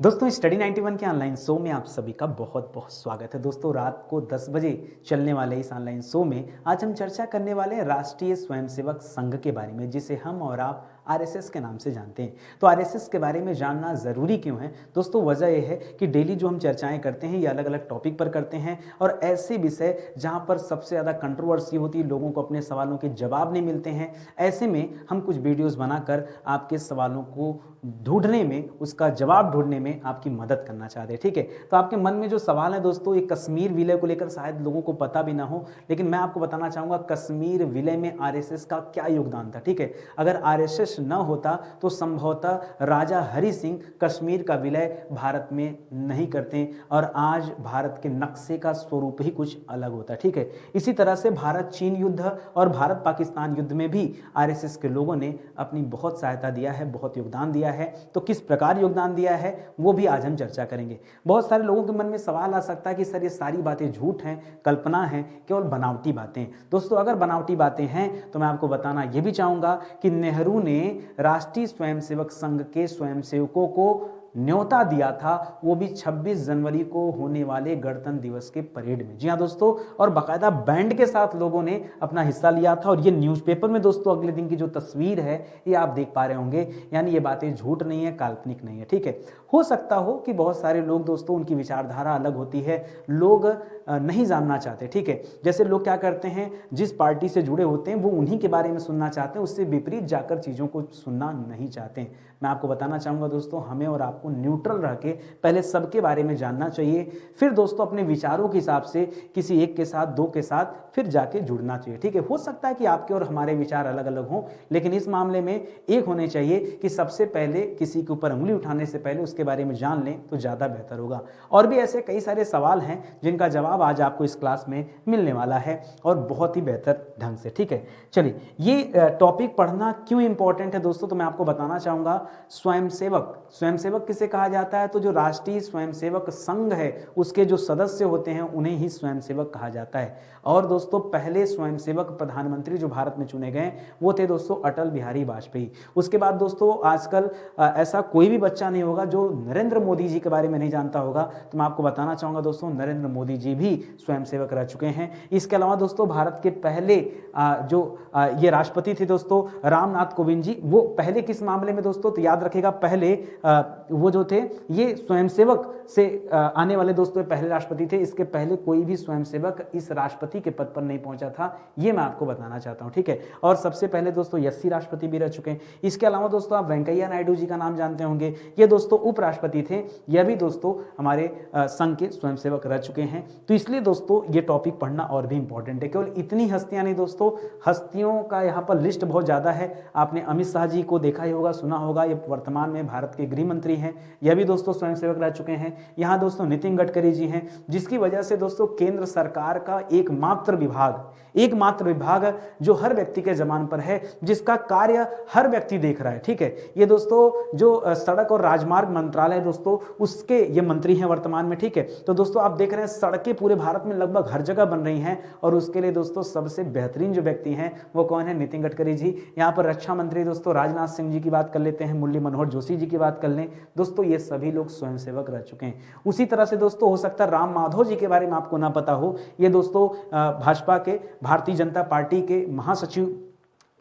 दोस्तों स्टडी 91 के online show में आप सभी का बहुत बहुत स्वागत है। दोस्तों रात को 10 बजे चलने वाले इस ऑनलाइन शो में आज हम चर्चा करने वाले हैं राष्ट्रीय स्वयंसेवक संघ के बारे में, जिसे हम और आप आरएसएस के नाम से जानते हैं। तो आरएसएस के बारे में जानना ज़रूरी क्यों है दोस्तों? वजह यह है कि डेली जो हम चर्चाएं करते हैं ये अलग अलग टॉपिक पर करते हैं और ऐसे विषय जहां पर सबसे ज़्यादा कंट्रोवर्सी होती है, लोगों को अपने सवालों के जवाब नहीं मिलते हैं, ऐसे में हम कुछ वीडियोज़ बनाकर आपके सवालों को ढूंढने में, उसका जवाब ढूंढने में आपकी मदद करना चाहते हैं। ठीक है, तो आपके मन में जो सवाल है दोस्तों, ये कश्मीर विलय को लेकर शायद लोगों को पता भी ना हो, लेकिन मैं आपको बताना चाहूँगा कश्मीर विलय में आरएसएस का क्या योगदान था। ठीक है, अगर आरएसएस न होता तो संभवतः राजा हरि सिंह कश्मीर का विलय भारत में नहीं करते और आज भारत के नक्शे का स्वरूप ही कुछ अलग होता। ठीक है, इसी तरह से भारत चीन युद्ध और भारत पाकिस्तान युद्ध में भी आरएसएस के लोगों ने अपनी बहुत सहायता दिया है, बहुत योगदान दिया है। तो किस प्रकार योगदान दिया है वो भी आज हम चर्चा करेंगे। बहुत सारे लोगों के मन में सवाल आ सकता है कि सर ये सारी बातें झूठ हैं, कल्पना है, केवल बनावटी बातें। दोस्तों अगर बनावटी बातें हैं तो मैं आपको बताना ये भी चाहूंगा कि नेहरू ने राष्ट्रीय स्वयंसेवक संघ के स्वयंसेवकों को न्योता दिया था, वो भी 26 जनवरी को होने वाले गणतंत्र दिवस के परेड में। जी हाँ दोस्तों, और बाकायदा बैंड के साथ लोगों ने अपना हिस्सा लिया था। और ये न्यूज़पेपर में दोस्तों अगले दिन की जो तस्वीर है ये आप देख पा रहे होंगे, यानी ये बातें झूठ नहीं है, काल्पनिक नहीं है। ठीक है, हो सकता हो कि बहुत सारे लोग दोस्तों उनकी विचारधारा अलग होती है, लोग नहीं जानना चाहते। ठीक है, जैसे लोग क्या करते हैं, जिस पार्टी से जुड़े होते हैं वो उन्हीं के बारे में सुनना चाहते हैं, उससे विपरीत जाकर चीज़ों को सुनना नहीं चाहते हैं। मैं आपको बताना चाहूँगा दोस्तों, हमें और आपको न्यूट्रल रह के पहले सबके बारे में जानना चाहिए, फिर दोस्तों अपने विचारों के हिसाब से किसी एक के साथ, दो के साथ फिर जाके जुड़ना चाहिए। ठीक है, हो सकता है कि आपके और हमारे विचार अलग अलग हों, लेकिन इस मामले में एक होने चाहिए कि सबसे पहले किसी के ऊपर उंगली उठाने से पहले उसके बारे में जान लें तो ज़्यादा बेहतर होगा। और भी ऐसे कई सारे सवाल हैं जिनका जवाब आज आपको इस क्लास में मिलने वाला है और बहुत ही बेहतर ढंग से। ठीक है, चलिए ये टॉपिक पढ़ना क्यों इंपॉर्टेंट है दोस्तों, तो मैं आपको बताना चाहूँगा। स्वयंसेवक किसे कहा जाता है? तो जो राष्ट्रीय स्वयंसेवक संघ है उसके जो सदस्य होते हैं उन्हें ही स्वयंसेवक कहा जाता है। और दोस्तों पहले स्वयंसेवक प्रधानमंत्री जो भारत में चुने गए वो थे दोस्तों अटल बिहारी वाजपेयी। उसके बाद दोस्तों आजकल ऐसा कोई भी बच्चा नहीं होगा जो नरेंद्र मोदी जी के बारे में नहीं जानता होगा। तो मैं आपको बताना चाहूँगा दोस्तों, नरेंद्र मोदी जी भी स्वयंसेवक रह चुके हैं। इसके अलावा दोस्तों भारत के पहले ये राष्ट्रपति थे दोस्तों रामनाथ कोविंद जी, वो पहले किस मामले में दोस्तों, तो याद रखेगा पहले वो जो थे ये स्वयंसेवक से आने वाले दोस्तों पहले राष्ट्रपति थे। इसके पहले कोई भी स्वयंसेवक इस राष्ट्रपति के पद पर नहीं पहुंचा था, ये मैं आपको बताना चाहता हूं। ठीक है, और सबसे पहले दोस्तों 80 राष्ट्रपति भी रह चुके हैं। इसके अलावा दोस्तों आप वेंकैया नायडू जी का नाम जानते होंगे, ये दोस्तों उपराष्ट्रपति थे, यह भी दोस्तों हमारे संघ के स्वयंसेवक रह चुके हैं। तो इसलिए दोस्तों ये टॉपिक पढ़ना और भी इंपॉर्टेंट है। केवल इतनी हस्तियां नहीं दोस्तों, हस्तियों का यहाँ पर लिस्ट बहुत ज्यादा है। आपने अमित शाह जी को देखा ही होगा, सुना होगा, ये वर्तमान में भारत के गृह मंत्री हैं, यह भी दोस्तों स्वयंसेवक रह चुके हैं। यहाँ दोस्तों नितिन गडकरी जी हैं, जिसकी वजह से दोस्तों केंद्र सरकार का एकमात्र विभाग जो हर व्यक्ति के जमान पर है, जिसका कार्य हर व्यक्ति देख रहा है। ठीक है, ये दोस्तों जो सड़क और राजमार्ग मंत्रालय दोस्तों उसके ये मंत्री हैं वर्तमान में। ठीक है, तो दोस्तों आप देख रहे हैं सड़कें पूरे भारत में लगभग हर जगह बन रही हैं और उसके लिए दोस्तों सबसे बेहतरीन जो व्यक्ति हैं वो कौन है? नितिन गडकरी जी। यहाँ पर रक्षा मंत्री दोस्तों राजनाथ सिंह जी की बात कर लेते हैं, मुरली मनोहर जोशी जी की बात कर लें दोस्तों, ये सभी लोग स्वयंसेवक रह चुके हैं। उसी तरह से दोस्तों हो सकता है राम माधव जी के बारे में आपको ना पता हो, ये दोस्तों भाजपा के, भारतीय जनता पार्टी के महासचिव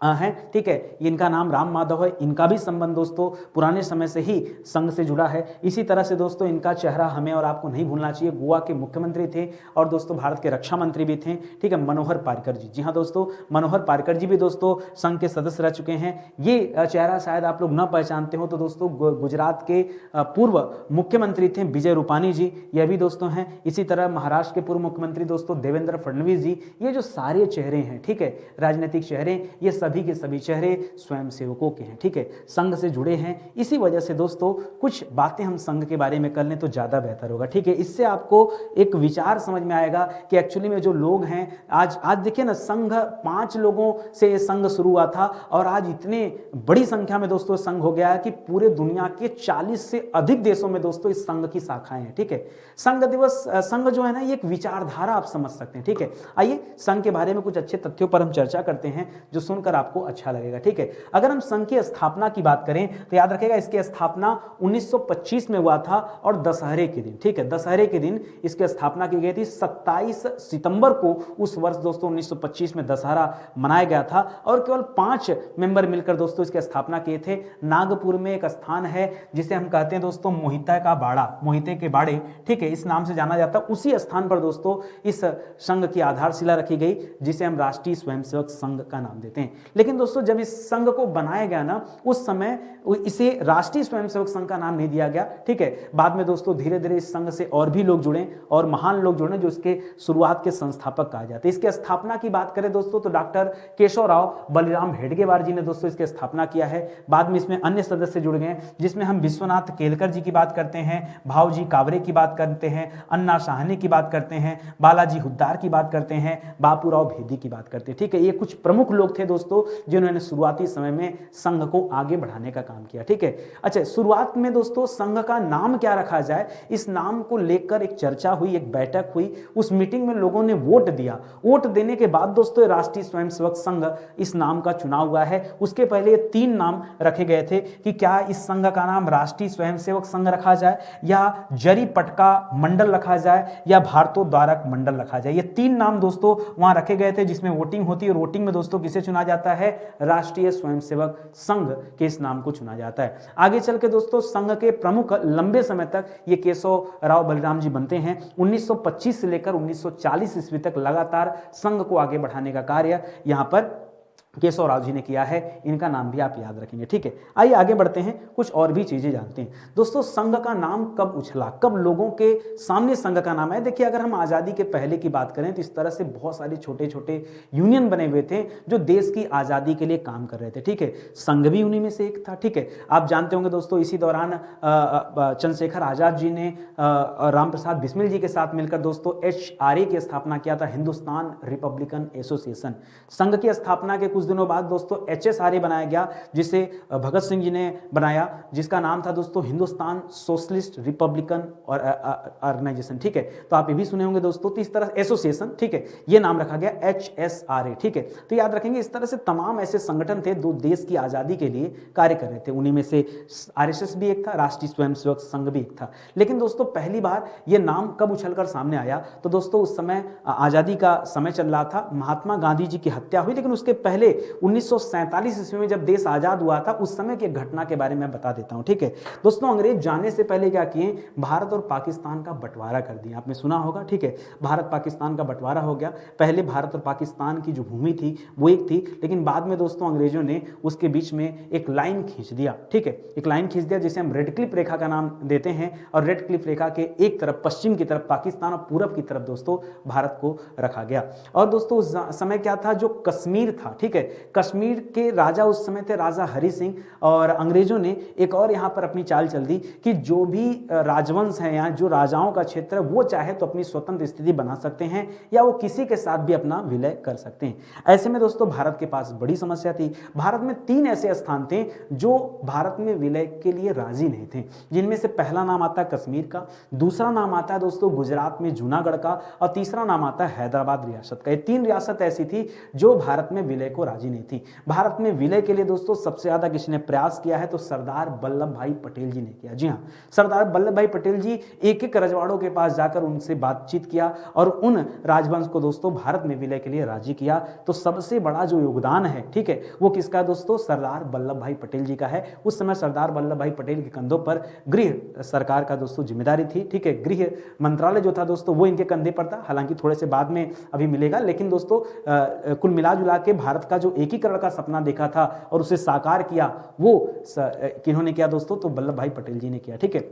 हैं। ठीक है, इनका नाम राम माधव है, इनका भी संबंध दोस्तों पुराने समय से ही संघ से जुड़ा है। इसी तरह से दोस्तों इनका चेहरा हमें और आपको नहीं भूलना चाहिए, गोवा के मुख्यमंत्री थे और दोस्तों भारत के रक्षा मंत्री भी थे। ठीक है, मनोहर पार्कर जी। जी हाँ दोस्तों, मनोहर पार्कर जी भी दोस्तों संघ के सदस्य रह चुके हैं। ये चेहरा शायद आप लोग न पहचानते हो तो दोस्तों गुजरात के पूर्व मुख्यमंत्री थे विजय रूपानी जी, यह भी दोस्तों हैं। इसी तरह महाराष्ट्र के पूर्व मुख्यमंत्री दोस्तों देवेंद्र फडणवीस जी। ये जो सारे चेहरे हैं, ठीक है, राजनीतिक चेहरे, ये सभी के सभी चेहरे स्वयंसेवकों के हैं। ठीक है, संघ से जुड़े हैं। इसी वजह से दोस्तों कुछ बातें हम संघ के बारे में कर लें तो ज्यादा बेहतर होगा। ठीक है, इससे आपको एक विचार समझ में आएगा कि एक्चुअली में जो लोग हैं, आज देखिए ना, संघ 5 लोगों से ये संघ शुरू हुआ था और आज इतने बड़ी संख्या में दोस्तों संघ हो गया है कि पूरे दुनिया के 40 से अधिक देशों में दोस्तों इस संघ की शाखाएं हैं। ठीक है, संघ दिवस, संघ जो है ना ये एक विचारधारा आप समझ सकते हैं। ठीक है, आइए संघ के बारे में कुछ अच्छे तथ्यों पर हम चर्चा करते हैं जो सुनकर आपको अच्छा लगेगा, ठीक है। अगर हम संघ की स्थापना की बात करें तो याद रखिएगा इसकी स्थापना 1925 में हुआ था और दशहरे के दिन, ठीक है, दशहरे के दिन इसकी स्थापना की गई थी। 27 सितंबर को उस वर्ष दोस्तों 1925 में दशहरा मनाया गया था और केवल 5 मेंबर मिलकर दोस्तों इसकी स्थापना किए थे। नागपुर में एक स्थान है जिसे हम कहते हैं दोस्तों मोहिता का बाड़ा, मोहिते के बाड़े, ठीक है, इस नाम से जाना जाता है। उसी स्थान पर दोस्तों इस संघ की आधारशिला रखी गई जिसे हम राष्ट्रीय स्वयंसेवक संघ का नाम देते हैं। लेकिन दोस्तों जब इस संघ को बनाया गया ना उस समय इसे राष्ट्रीय स्वयंसेवक संघ का नाम नहीं दिया गया, ठीक है। बाद में दोस्तों धीरे धीरे इस संघ से और भी लोग जुड़े और महान लोग जुड़े जो इसके शुरुआत के संस्थापक कहा जाते हैं। इसके स्थापना की बात करें दोस्तों तो डॉक्टर केशवराव बलिराम हेडगेवार जी ने दोस्तों इसकी स्थापना किया है। बाद में इसमें अन्य सदस्य जुड़ गए जिसमें हम विश्वनाथ केलकर जी की बात करते हैं, भावजी कावरे की बात करते हैं, अन्ना साहनी की बात करते हैं, बालाजी हुद्दार की बात करते हैं, बापूराव भेदी की बात करते हैं, ठीक है। ये कुछ प्रमुख लोग थे दोस्तों जिन्होंने शुरुआती समय में संघ को आगे बढ़ाने का काम किया, ठीक है। अच्छा, शुरुआत में दोस्तों संघ का नाम क्या रखा जाए, इस नाम को लेकर एक चर्चा हुई, एक बैठक हुई। उस मीटिंग में लोगों ने वोट दिया। वोट देने के बाद दोस्तों राष्ट्रीय स्वयंसेवक संघ इस नाम का चुनाव हुआ है। उसके पहले 3 नाम रखे गए थे कि क्या इस संघ का नाम राष्ट्रीय स्वयंसेवक संघ रखा जाए या जरी पटका मंडल रखा जाए या भारतोद्धारक मंडल रखा जाए। ये 3 नाम दोस्तों वहां रखे गए थे जिसमें वोटिंग होती है और वोटिंग में दोस्तों किसे चुना जाता है, राष्ट्रीय स्वयंसेवक संघ के इस नाम को चुना जाता है। आगे चल के दोस्तों संघ के प्रमुख लंबे समय तक ये केशव राव बलिराम जी बनते हैं। 1925 से लेकर 1940 ईस्वी तक लगातार संघ को आगे बढ़ाने का कार्य यहाँ पर केशव राव जी ने किया है। इनका नाम भी आप याद रखेंगे, ठीक है। आइए आगे बढ़ते हैं, कुछ और भी चीजें जानते हैं। दोस्तों संघ का नाम कब उछला, कब लोगों के सामने संघ का नाम है। देखिए अगर हम आजादी के पहले की बात करें तो इस तरह से बहुत सारे छोटे छोटे यूनियन बने हुए थे जो देश की आजादी के लिए काम कर रहे थे, ठीक है। संघ भी उन्हीं में से एक था, ठीक है। आप जानते होंगे दोस्तों इसी दौरान चंद्रशेखर आजाद जी ने राम प्रसाद बिस्मिल जी के साथ मिलकर दोस्तों HRA की स्थापना किया था, हिंदुस्तान रिपब्लिकन एसोसिएशन। संघ की स्थापना के कुछ दिनों बाद दोस्तों HSRA बनाया गया जिसे भगत सिंह जी ने बनाया, जिसका नाम था दोस्तों हिंदुस्तान सोशलिस्ट रिपब्लिकन और ऑर्गेनाइजेशन, ठीक है। तो आप ये भी सुने होंगे दोस्तों। तो इस तरह एसोसिएशन, ठीक है, ये नाम रखा गया HSRA, ठीक है। तो याद रखेंगे इस तरह से तमाम ऐसे संगठन थे जो देश की आजादी के लिए कार्य कर रहे थे। उन्हीं में से RSS भी एक था, राष्ट्रीय स्वयंसेवक संघ भी एक था। लेकिन दोस्तों पहली बार ये नाम कब उछलकर सामने आया तो दोस्तों उस समय आजादी का समय चल रहा था, महात्मा गांधी जी की हत्या हुई। लेकिन उसके पहले 1947 ईस्वी में जब देश आजाद हुआ था उस समय की घटना के बारे में बता देता हूं, ठीक है। दोस्तों अंग्रेज जाने से पहले क्या किए, भारत और पाकिस्तान का बंटवारा कर दिया। आपने सुना होगा, ठीक है, भारत पाकिस्तान का बंटवारा हो गया। पहले भारत और पाकिस्तान की जो भूमि थी वो एक थी, लेकिन बाद में दोस्तों अंग्रेजों ने उसके बीच में एक लाइन खींच दिया, ठीक है, एक लाइन खींच दिया जिसे हम रेड क्लिफ रेखा का नाम देते हैं। और रेड क्लिफ रेखा के एक तरफ पश्चिम की तरफ पाकिस्तान और पूरब की तरफ दोस्तों भारत को रखा गया। और दोस्तों उस समय क्या था, जो कश्मीर था, ठीक है, कश्मीर के राजा उस समय थे राजा हरि सिंह। और अंग्रेजों ने एक और यहाँ पर अपनी चाल चल दी कि जो भी राजवंश है या जो राजाओं का क्षेत्र है वो चाहे तो अपनी स्वतंत्र स्थिति बना सकते हैं या वो किसी के साथ भी अपना विलय कर सकते हैं। ऐसे में दोस्तों भारत के पास बड़ी समस्या थी। भारत में 3 ऐसे स्थान थे जो भारत में विलय के लिए राजी नहीं थे, जिनमें से पहला नाम आता है कश्मीर का, दूसरा नाम आता है दोस्तों गुजरात में जूनागढ़ का और तीसरा नाम आता है हैदराबाद रियासत का। ये 3 रियासत ऐसी थी जो भारत में विलय को राजी नहीं थी। भारत में विलय के लिए दोस्तों सबसे ज्यादा किसने प्रयास किया है तो सरदार वल्लभ भाई पटेल जी ने किया। जी हाँ, सरदार वल्लभ भाई पटेल जी एक एक रजवाड़ों के पास जाकर उनसे बातचीत किया और उन राजवंश को दोस्तों भारत में विलय के लिए राजी किया। तो सबसे बड़ा जो योगदान है, ठीक है, वो किसका है दोस्तों, सरदार वल्लभ भाई पटेल जी का है। उस समय सरदार वल्लभ भाई पटेल के कंधों पर गृह सरकार का दोस्तों जिम्मेदारी थी, ठीक है, गृह मंत्रालय जो था दोस्तों वो इनके कंधे पर था। हालांकि थोड़े से बाद में अभी मिलेगा, लेकिन दोस्तों कुल मिला जुला के भारत का जो एकीकरण का सपना देखा था और उसे साकार किया वो किन्होंने किया दोस्तों, तो वल्लभ भाई पटेल जी ने किया, ठीक है।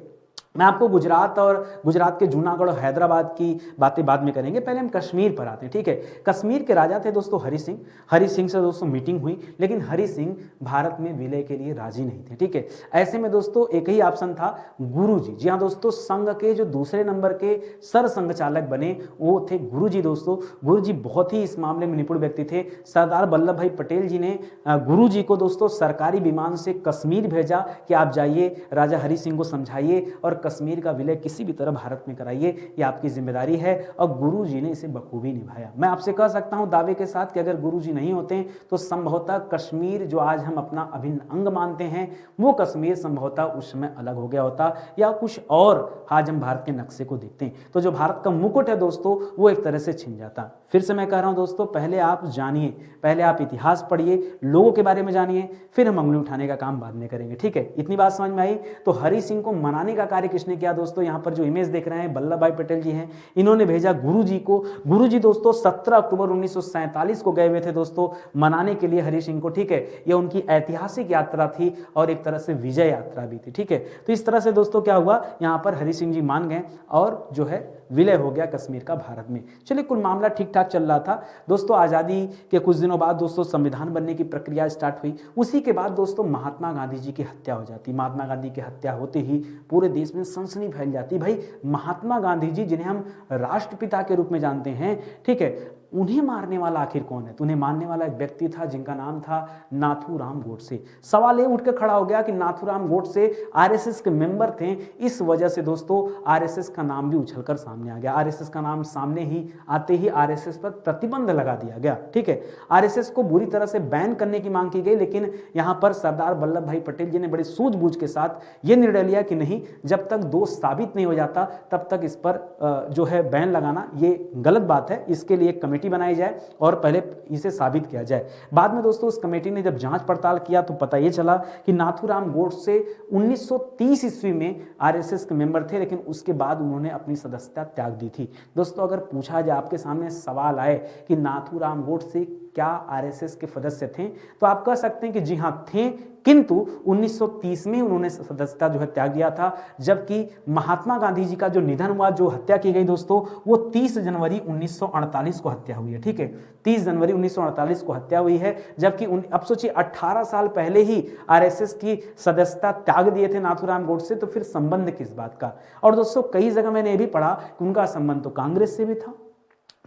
मैं आपको गुजरात और गुजरात के जूनागढ़ और हैदराबाद की बातें बाद में करेंगे, पहले हम कश्मीर पर आते हैं, ठीक है। कश्मीर के राजा थे दोस्तों हरि सिंह। हरि सिंह से दोस्तों मीटिंग हुई, लेकिन हरि सिंह भारत में विलय के लिए राजी नहीं थे, ठीक है। ऐसे में दोस्तों एक ही ऑप्शन था, गुरुजी। जी हाँ दोस्तों, संघ के जो दूसरे नंबर के सर संघ चालक बने वो थे गुरुजी दोस्तों। गुरुजी बहुत ही इस मामले में निपुण व्यक्ति थे। सरदार वल्लभ भाई पटेल जी ने गुरुजी को दोस्तों सरकारी विमान से कश्मीर भेजा कि आप जाइए राजा हरि सिंह को समझाइए और कश्मीर का विलय किसी भी तरह भारत में कराइए, ये आपकी जिम्मेदारी है और गुरुजी ने इसे बखूबी निभाया। मैं आपसे कह सकता हूं दावे के साथ कि अगर गुरुजी नहीं होते तो संभवतः कश्मीर जो आज हम अपना अभिन्न अंग मानते हैं, वो कश्मीर संभवतः उस समय अलग हो गया होता या कुछ और आज हम भारत के नक्शे को देखते हैं तो जो भारत का मुकुट है दोस्तों वो एक तरह से छिन जाता। फिर से मैं कह रहा हूं दोस्तों, पहले आप जानिए, पहले आप इतिहास पढ़िए, लोगों के बारे में जानिए, फिर हम अंगुली उठाने का काम बाद में करेंगे। ठीक है, इतनी बात समझ में आई। तो हरि सिंह को मनाने का कार्य किसने किया दोस्तों? यहाँ पर जो इमेज देख रहे हैं वल्लभ भाई पटेल जी हैं, इन्होंने भेजा गुरुजी को। गुरुजी दोस्तों 17 अक्टूबर 1947 को गए हुए थे दोस्तों मनाने के लिए हरि सिंह को। ठीक है, यह उनकी ऐतिहासिक यात्रा थी और एक तरह से विजय यात्रा भी थी। ठीक है, तो इस तरह से दोस्तों क्या हुआ, यहाँ पर हरि सिंह जी मान गए और जो है विलय हो गया कश्मीर का भारत में। चलिए, कुल मामला ठीक ठाक चल रहा था दोस्तों। आज़ादी के कुछ दिनों बाद दोस्तों संविधान बनने की प्रक्रिया स्टार्ट हुई। उसी के बाद दोस्तों महात्मा गांधी जी की हत्या हो जाती। महात्मा गांधी की हत्या होते ही पूरे देश में सनसनी फैल जाती। भाई, महात्मा गांधी जी जिन्हें हम राष्ट्रपिता के रूप में जानते हैं, ठीक है, उन्हें मारने वाला आखिर कौन है? तो उन्हें मारने वाला एक व्यक्ति था जिनका नाम था नाथूराम गोडसे। सवाल ये उठ के खड़ा हो गया कि नाथूराम गोडसे आरएसएस के मेंबर थे, इस वजह से दोस्तों आरएसएस का नाम भी उछलकर सामने आ गया। आरएसएस का नाम सामने ही आते ही आरएसएस पर प्रतिबंध लगा दिया गया। ठीक है, आरएसएस को बुरी तरह से बैन करने की मांग की गई, लेकिन यहां पर सरदार वल्लभ भाई पटेल जी ने बड़ी सूझबूझ के साथ यह निर्णय लिया कि नहीं, जब तक दोष साबित नहीं हो जाता तब तक इस पर जो है बैन लगाना ये गलत बात है। इसके लिए एक कमेटी बनाई जाए और पहले इसे साबित किया जाए। बाद में दोस्तों उस कमेटी ने जब जांच पड़ताल किया तो पता ये चला कि नाथूराम गोडसे 1930 ईस्वी में आरएसएस के मेंबर थे, लेकिन उसके बाद उन्होंने अपनी सदस्यता त्याग दी थी। दोस्तों, अगर पूछा जाए, आपके सामने सवाल आए कि नाथूराम गोडसे क्या आरएसएस के सदस्य थे, तो आप कह सकते हैं कि जी हां थे, किंतु 1930 में उन्होंने सदस्यता जो है त्याग दिया था। जबकि महात्मा गांधी जी का जो निधन हुआ, जो हत्या की गई दोस्तों, वो 30 जनवरी 1948 को हत्या हुई है। ठीक है, 30 जनवरी 1948 को हत्या हुई है। जबकि अब सोचिए 18 साल पहले ही आरएसएस की सदस्यता त्याग दिए थे नाथूराम गोडसे, तो फिर संबंध किस बात का? और दोस्तों कई जगह मैंने ये भी पढ़ा कि उनका संबंध तो कांग्रेस से भी था।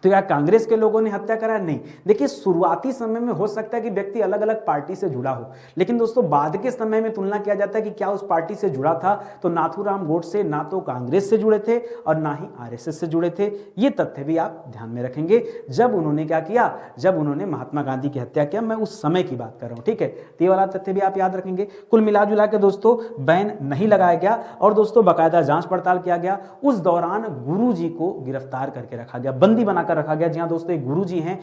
तो क्या कांग्रेस के लोगों ने हत्या करा? नहीं। देखिए, शुरुआती समय में हो सकता है कि व्यक्ति अलग अलग पार्टी से जुड़ा हो, लेकिन दोस्तों बाद के समय में तुलना किया जाता है कि क्या उस पार्टी से जुड़ा था, तो नाथूराम गोडसे ना तो कांग्रेस से जुड़े थे और ना ही आरएसएस से जुड़े थे। ये तथ्य भी आप ध्यान में रखेंगे जब उन्होंने क्या किया, जब उन्होंने महात्मा गांधी की हत्या किया। मैं उस समय की बात कर रहा हूं। ठीक है, तो ये वाला तथ्य भी आप याद रखेंगे। कुल मिला जुला के दोस्तों बैन नहीं लगाया गया और दोस्तों बाकायदा जांच पड़ताल किया गया। उस दौरान गुरुजी को गिरफ्तार करके रखा गया, बंदी बनाकर रखा गया। जी हां दोस्तों, एक गुरुजी हैं,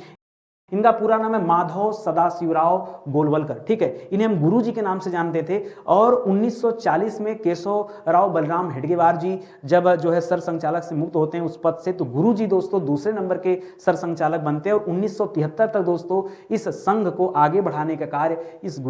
इनका पूरा नाम है माधव सदाशिवराव गोलवलकर। ठीक है, इन्हें हम गुरुजी के नाम से जानते थे। और 1940 में केशव राव बलराम हेडगेवार जी जब जो है सरसंघचालक से मुक्त होते हैं उस पद से, तो गुरुजी दोस्तों दूसरे नंबर के सरसंघचालक बनते हैं। और 1973 तक दोस्तों इस संघ को आगे बढ़ाने का कार्य इन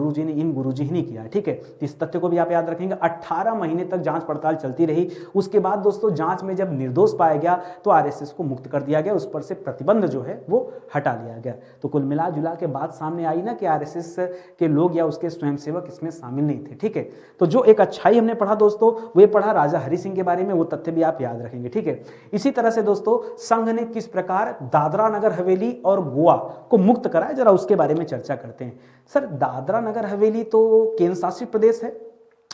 गुरुजी ही ने किया है। ठीक है, इस तथ्य को भी आप याद रखेंगे। 18 महीने तक जांच पड़ताल चलती रही। उसके बाद दोस्तों जांच में जब निर्दोष पाया गया तो आरएसएस को मुक्त कर दिया गया, उस पर से प्रतिबंध जो है वो हटा लिया गया। तो कुल मिला जुला के बात सामने आई ना कि आरएसएस के लोग या उसके स्वयंसेवक इसमें शामिल नहीं थे। ठीक है, तो जो एक अच्छाई हमने पढ़ा दोस्तों, वो पढ़ा राजा हरि सिंह के बारे में, वो तथ्य भी आप याद रखेंगे। ठीक है, इसी तरह से दोस्तों संघ ने किस प्रकार दादरा नगर हवेली और गोवा को मुक्त कराया, जरा उसके बारे में चर्चा करते हैं। सर, दादरा नगर हवेली तो केंद्र शासित प्रदेश है।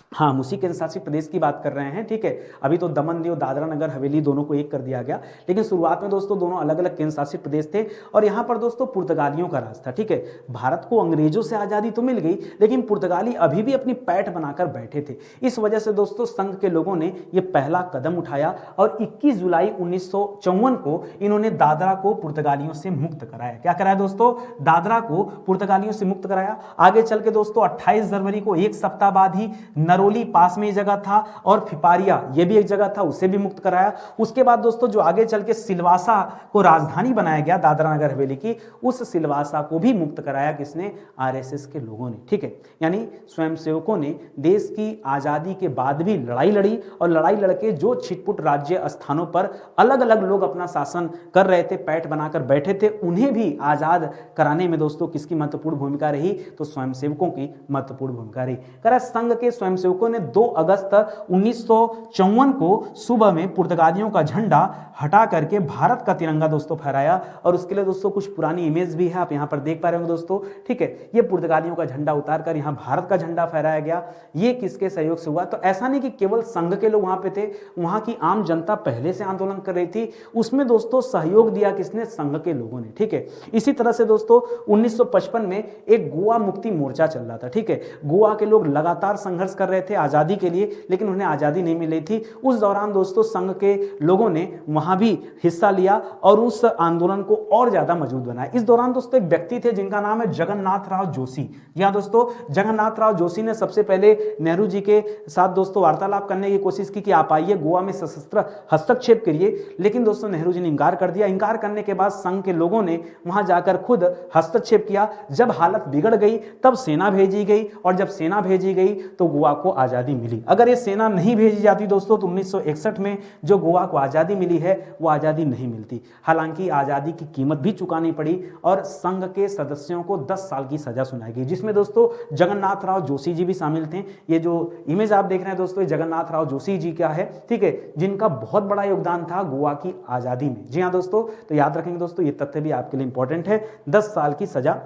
हाँ, हम उसी केंद्र शासित प्रदेश की बात कर रहे हैं। ठीक है, अभी तो दमन दीव दादरा नगर हवेली दोनों को एक कर दिया गया, लेकिन शुरुआत में दोस्तों दोनों अलग अलग केंद्र शासित प्रदेश थे और यहाँ पर दोस्तों पुर्तगालियों का राज था। ठीक है, भारत को अंग्रेजों से आज़ादी तो मिल गई, लेकिन पुर्तगाली अभी भी अपनी पैठ बनाकर बैठे थे। इस वजह से दोस्तों संघ के लोगों ने यह पहला कदम उठाया और 21 जुलाई 1954 को इन्होंने दादरा को पुर्तगालियों से मुक्त कराया। क्या कराया दोस्तों? दादरा को पुर्तगालियों से मुक्त कराया। आगे चल के दोस्तों 28 जनवरी को, एक सप्ताह बाद ही, नरोली पास में जगह था और फिपारिया ये भी एक जगह था, उसे भी मुक्त कराया। उसके बाद दोस्तों जो आगे चल के सिलवासा को राजधानी बनाया गया दादरा नगर हवेली की, उस सिलवासा को भी मुक्त कराया किसने? आरएसएस के लोगों ने। ठीक है, यानी स्वयंसेवकों ने देश की आजादी के बाद भी लड़ाई लड़ी और लड़ाई लड़के जो छिटपुट राज्य स्थानों पर अलग अलग लोग अपना शासन कर रहे थे, पैठ बनाकर बैठे थे, उन्हें भी आजाद कराने में दोस्तों किसकी महत्वपूर्ण भूमिका रही? तो स्वयंसेवकों की महत्वपूर्ण भूमिका रही। संघ के स्वयंसेवक स्वयंसेवकों ने 2 अगस्त 1954 को सुबह में पुर्तगालियों का झंडा हटा करके भारत का तिरंगा दोस्तों फहराया। और उसके लिए दोस्तों कुछ पुरानी इमेज भी है, आप यहाँ पर देख पा रहे होंगे दोस्तों, ठीक है। ये पुर्तगालियों का झंडा उतार कर यहाँ भारत का झंडा फहराया गया। ये किसके सहयोग से हुआ? तो ऐसा नहीं कि केवल संघ के लोग वहां पे थे, वहां की आम जनता पहले से आंदोलन कर रही थी, उसमें दोस्तों सहयोग दिया किसने? संघ के लोगों ने, ठीक है। इसी तरह से दोस्तों 1955 में एक गोवा मुक्ति मोर्चा चल रहा था, ठीक है। गोवा के लोग लगातार संघर्ष कर रहे थे आजादी के लिए, लेकिन उन्हें आजादी नहीं मिल रही थी। उस दौरान दोस्तों संघ के लोगों ने वहां भी हिस्सा लिया और उस आंदोलन को और ज्यादा मजबूत बनाया। इस दौरान दोस्तों एक व्यक्ति थे जिनका नाम है जगन्नाथ राव जोशी। यहाँ दोस्तों जगन्नाथ राव जोशी ने सबसे पहले नेहरू जी के साथ दोस्तों वार्तालाप करने की कोशिश की कि आप आइए गोवा में सशस्त्र हस्तक्षेप करिए, लेकिन दोस्तों नेहरू जी ने इंकार कर दिया। इंकार करने के बाद संघ के लोगों ने वहां जाकर खुद हस्तक्षेप किया। जब हालत बिगड़ गई तब सेना भेजी गई, और जब सेना भेजी गई तो गोवा को आजादी मिली। अगर ये सेना नहीं भेजी जाती दोस्तों तो 1961 में जो गोवा को आजादी मिली है वो आजादी नहीं मिलती। हालांकि आजादी की कीमत भी चुकानी पड़ी और संघ के सदस्यों को 10 साल की सजा सुनाई गई, जिसमें दोस्तों जगन्नाथ राव जोशी जी भी शामिल थे। ये जो इमेज आप देख रहे हैं दोस्तों जगन्नाथ राव जोशी जी का है, ठीक है, जिनका बहुत बड़ा योगदान था गोवा की आजादी में। जी हाँ दोस्तों, तो याद रखेंगे दोस्तों, ये तथ्य भी आपके लिए इंपॉर्टेंट है। 10 साल की सजा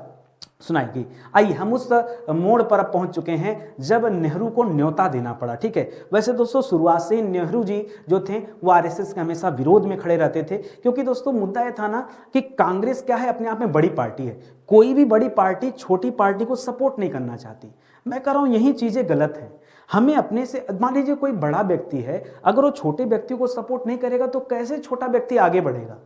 सुनाई गई। आइए हम उस मोड़ पर अब पहुंच चुके हैं जब नेहरू को न्योता देना पड़ा, ठीक है। वैसे दोस्तों शुरुआत से नेहरू जी जो थे वो आरएसएस के हमेशा विरोध में खड़े रहते थे, क्योंकि दोस्तों मुद्दा यह था ना कि कांग्रेस क्या है, अपने आप में बड़ी पार्टी है। कोई भी बड़ी पार्टी छोटी पार्टी को सपोर्ट नहीं करना चाहती। मैं कह रहा हूं यही चीजें गलत है। हमें अपने से, मान लीजिए कोई बड़ा व्यक्ति है, अगर वो छोटे व्यक्ति को सपोर्ट नहीं करेगा तो कैसे छोटा व्यक्ति आगे बढ़ेगा?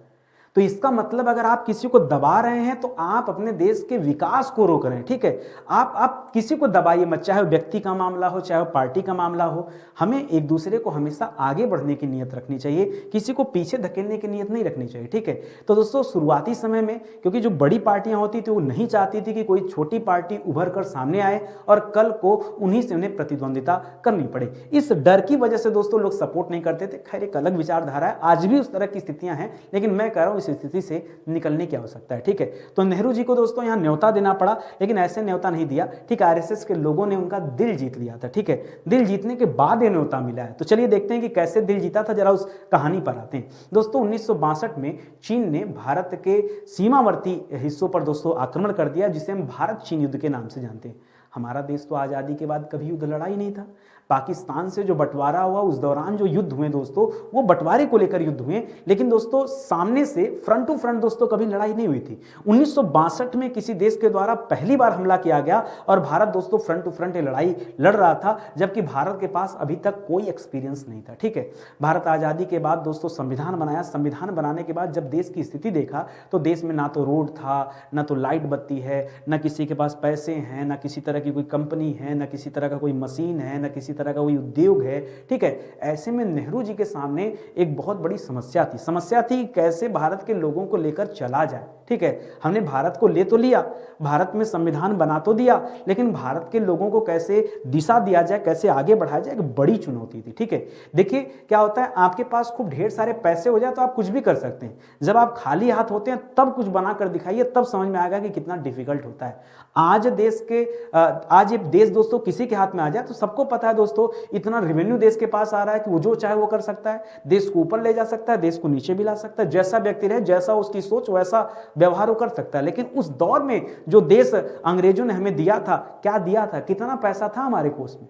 तो इसका मतलब अगर आप किसी को दबा रहे हैं तो आप अपने देश के विकास को रोक रहे हैं, ठीक है। आप किसी को दबाइए मत, चाहे व्यक्ति का मामला हो चाहे पार्टी का मामला हो। हमें एक दूसरे को हमेशा आगे बढ़ने की नीयत रखनी चाहिए, किसी को पीछे धकेलने की नीयत नहीं रखनी चाहिए, ठीक है। तो दोस्तों शुरुआती समय में क्योंकि जो बड़ी पार्टियां होती थी वो नहीं चाहती थी कि कोई छोटी पार्टी उभर कर सामने आए और कल को उन्हीं से उन्हें प्रतिद्वंदिता करनी पड़े। इस डर की वजह से दोस्तों लोग सपोर्ट नहीं करते थे। खैर एक अलग विचारधारा है, आज भी उस तरह की स्थितियां हैं, लेकिन मैं कह रहा हूं स्थिति से निकलने की आवश्यकता है, ठीक है। तो नेहरू जी को दोस्तों यहां न्योता देना पड़ा, लेकिन ऐसे न्योता नहीं दिया, ठीक है। आरएसएस के लोगों ने उनका दिल जीत लिया था, ठीक है। दिल जीतने के बाद ये न्योता मिला है। तो चलिए देखते हैं कि कैसे दिल जीता था, जरा उस कहानी पर आते हैं। दोस्तों 1962 में चीन ने भारत के सीमावर्ती हिस्सों पर दोस्तों आक्रमण कर दिया, जिसे हम भारत चीन युद्ध के नाम से जानते हैं। हमारा देश तो आजादी के बाद कभी युद्ध लड़ा ही नहीं था। पाकिस्तान से जो बंटवारा हुआ उस दौरान जो युद्ध हुए दोस्तों वो बंटवारे को लेकर युद्ध हुए, लेकिन दोस्तों सामने से फ्रंट टू फ्रंट दोस्तों कभी लड़ाई नहीं हुई थी। 1962 में किसी देश के द्वारा पहली बार हमला किया गया और भारत दोस्तों फ्रंट टू फ्रंट लड़ाई लड़ रहा था, जबकि भारत के पास अभी तक कोई एक्सपीरियंस नहीं था, ठीक है। भारत आजादी के बाद दोस्तों संविधान बनाया। संविधान बनाने के बाद जब देश की स्थिति देखा तो देश में ना तो रोड था, ना तो लाइट बत्ती है, ना किसी के पास पैसे हैं, ना किसी तरह की कोई कंपनी है, ना किसी तरह का कोई मशीन है, ना किसी तरह का कोई उद्योग है, ठीक है। ऐसे में नेहरू जी के सामने एक बहुत बड़ी समस्या थी कैसे भारत के लोगों को लेकर चला जाए, ठीक है। हमने भारत को ले तो लिया, भारत में संविधान बना तो दिया, लेकिन भारत के लोगों को कैसे दिशा दिया जाए, कैसे आगे बढ़ाया जाए, एक बड़ी चुनौती थी, ठीक है। देखिए क्या होता है, आपके पास खूब ढेर सारे पैसे हो जाए तो आप कुछ भी कर सकते हैं। जब आप खाली हाथ होते हैं तब कुछ बना कर दिखाइए, तब समझ में आएगा कि कितना डिफिकल्ट होता है। आज ये देश दोस्तों किसी के हाथ में आ जाए तो सबको पता है दोस्तों, इतना रेवेन्यू देश के पास आ रहा है कि वो जो चाहे वो कर सकता है, देश को ऊपर ले जा सकता है, देश को नीचे भी ला सकता है। जैसा व्यक्ति रहे, जैसा उसकी सोच वैसा व्यवहार वो कर सकता है। लेकिन उस दौर में जो देश अंग्रेजों ने हमें दिया था, क्या दिया था, कितना पैसा था हमारे कोष में,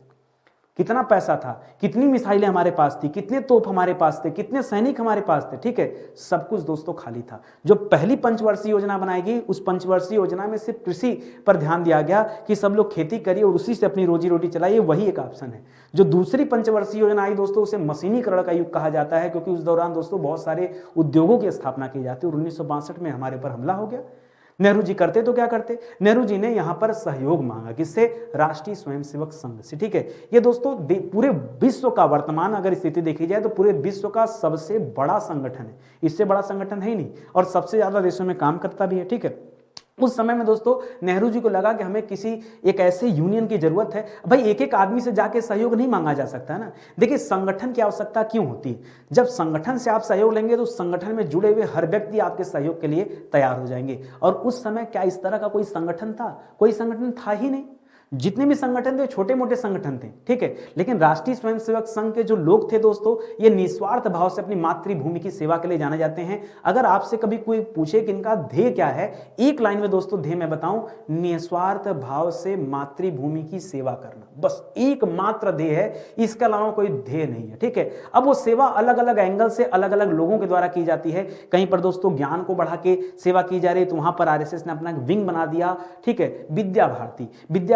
कितना पैसा था, कितनी मिसाइलें हमारे पास थी, कितने तोप हमारे पास थे, कितने सैनिक हमारे पास थे, ठीक है। सब कुछ दोस्तों खाली था। जो पहली पंचवर्षीय योजना बनाएगी, उस पंचवर्षीय योजना में सिर्फ कृषि पर ध्यान दिया गया कि सब लोग खेती करिए और उसी से अपनी रोजी रोटी चलाइए, वही एक ऑप्शन है। जो दूसरी पंचवर्षीय योजना आई दोस्तों, उसे मशीनीकरण का युग कहा जाता है, क्योंकि उस दौरान दोस्तों बहुत सारे उद्योगों की स्थापना की जाती है। और 1962 में हमारे पर हमला हो गया। नेहरू जी करते तो क्या करते, नेहरू जी ने यहां पर सहयोग मांगा, किससे, राष्ट्रीय स्वयंसेवक संघ से, ठीक है। ये दोस्तों पूरे विश्व का, वर्तमान अगर स्थिति देखी जाए तो पूरे विश्व का सबसे बड़ा संगठन है, इससे बड़ा संगठन है ही नहीं, और सबसे ज्यादा देशों में काम करता भी है, ठीक है। उस समय में दोस्तों नेहरू जी को लगा कि हमें किसी एक ऐसे यूनियन की जरूरत है। भाई एक एक आदमी से जाके सहयोग नहीं मांगा जा सकता है ना। देखिए संगठन की आवश्यकता क्यों होती है, जब संगठन से आप सहयोग लेंगे तो संगठन में जुड़े हुए हर व्यक्ति आपके सहयोग के लिए तैयार हो जाएंगे। और उस समय क्या इस तरह का कोई संगठन था, कोई संगठन था ही नहीं। जितने भी संगठन थे छोटे मोटे संगठन थे, ठीक है, लेकिन राष्ट्रीय स्वयंसेवक संघ के जो लोग थे दोस्तों, ये निस्वार्थ भाव से अपनी मातृभूमि की सेवा के लिए जाने जाते हैं। अगर आपसे कभी कोई पूछे कि इनका ध्येय क्या है, एक लाइन में दोस्तों ध्येय मैं बताऊं, निस्वार्थ भाव से मातृभूमि की सेवा करना, बस एकमात्र ध्येय है, इसके अलावा कोई ध्येय नहीं है, ठीक है। अब वो सेवा अलग अलग एंगल से अलग अलग लोगों के द्वारा की जाती है। कहीं पर दोस्तों ज्ञान को बढ़ा के सेवा की जा रही है, तो वहां पर आरएसएस ने अपना विंग बना दिया, ठीक है, विद्या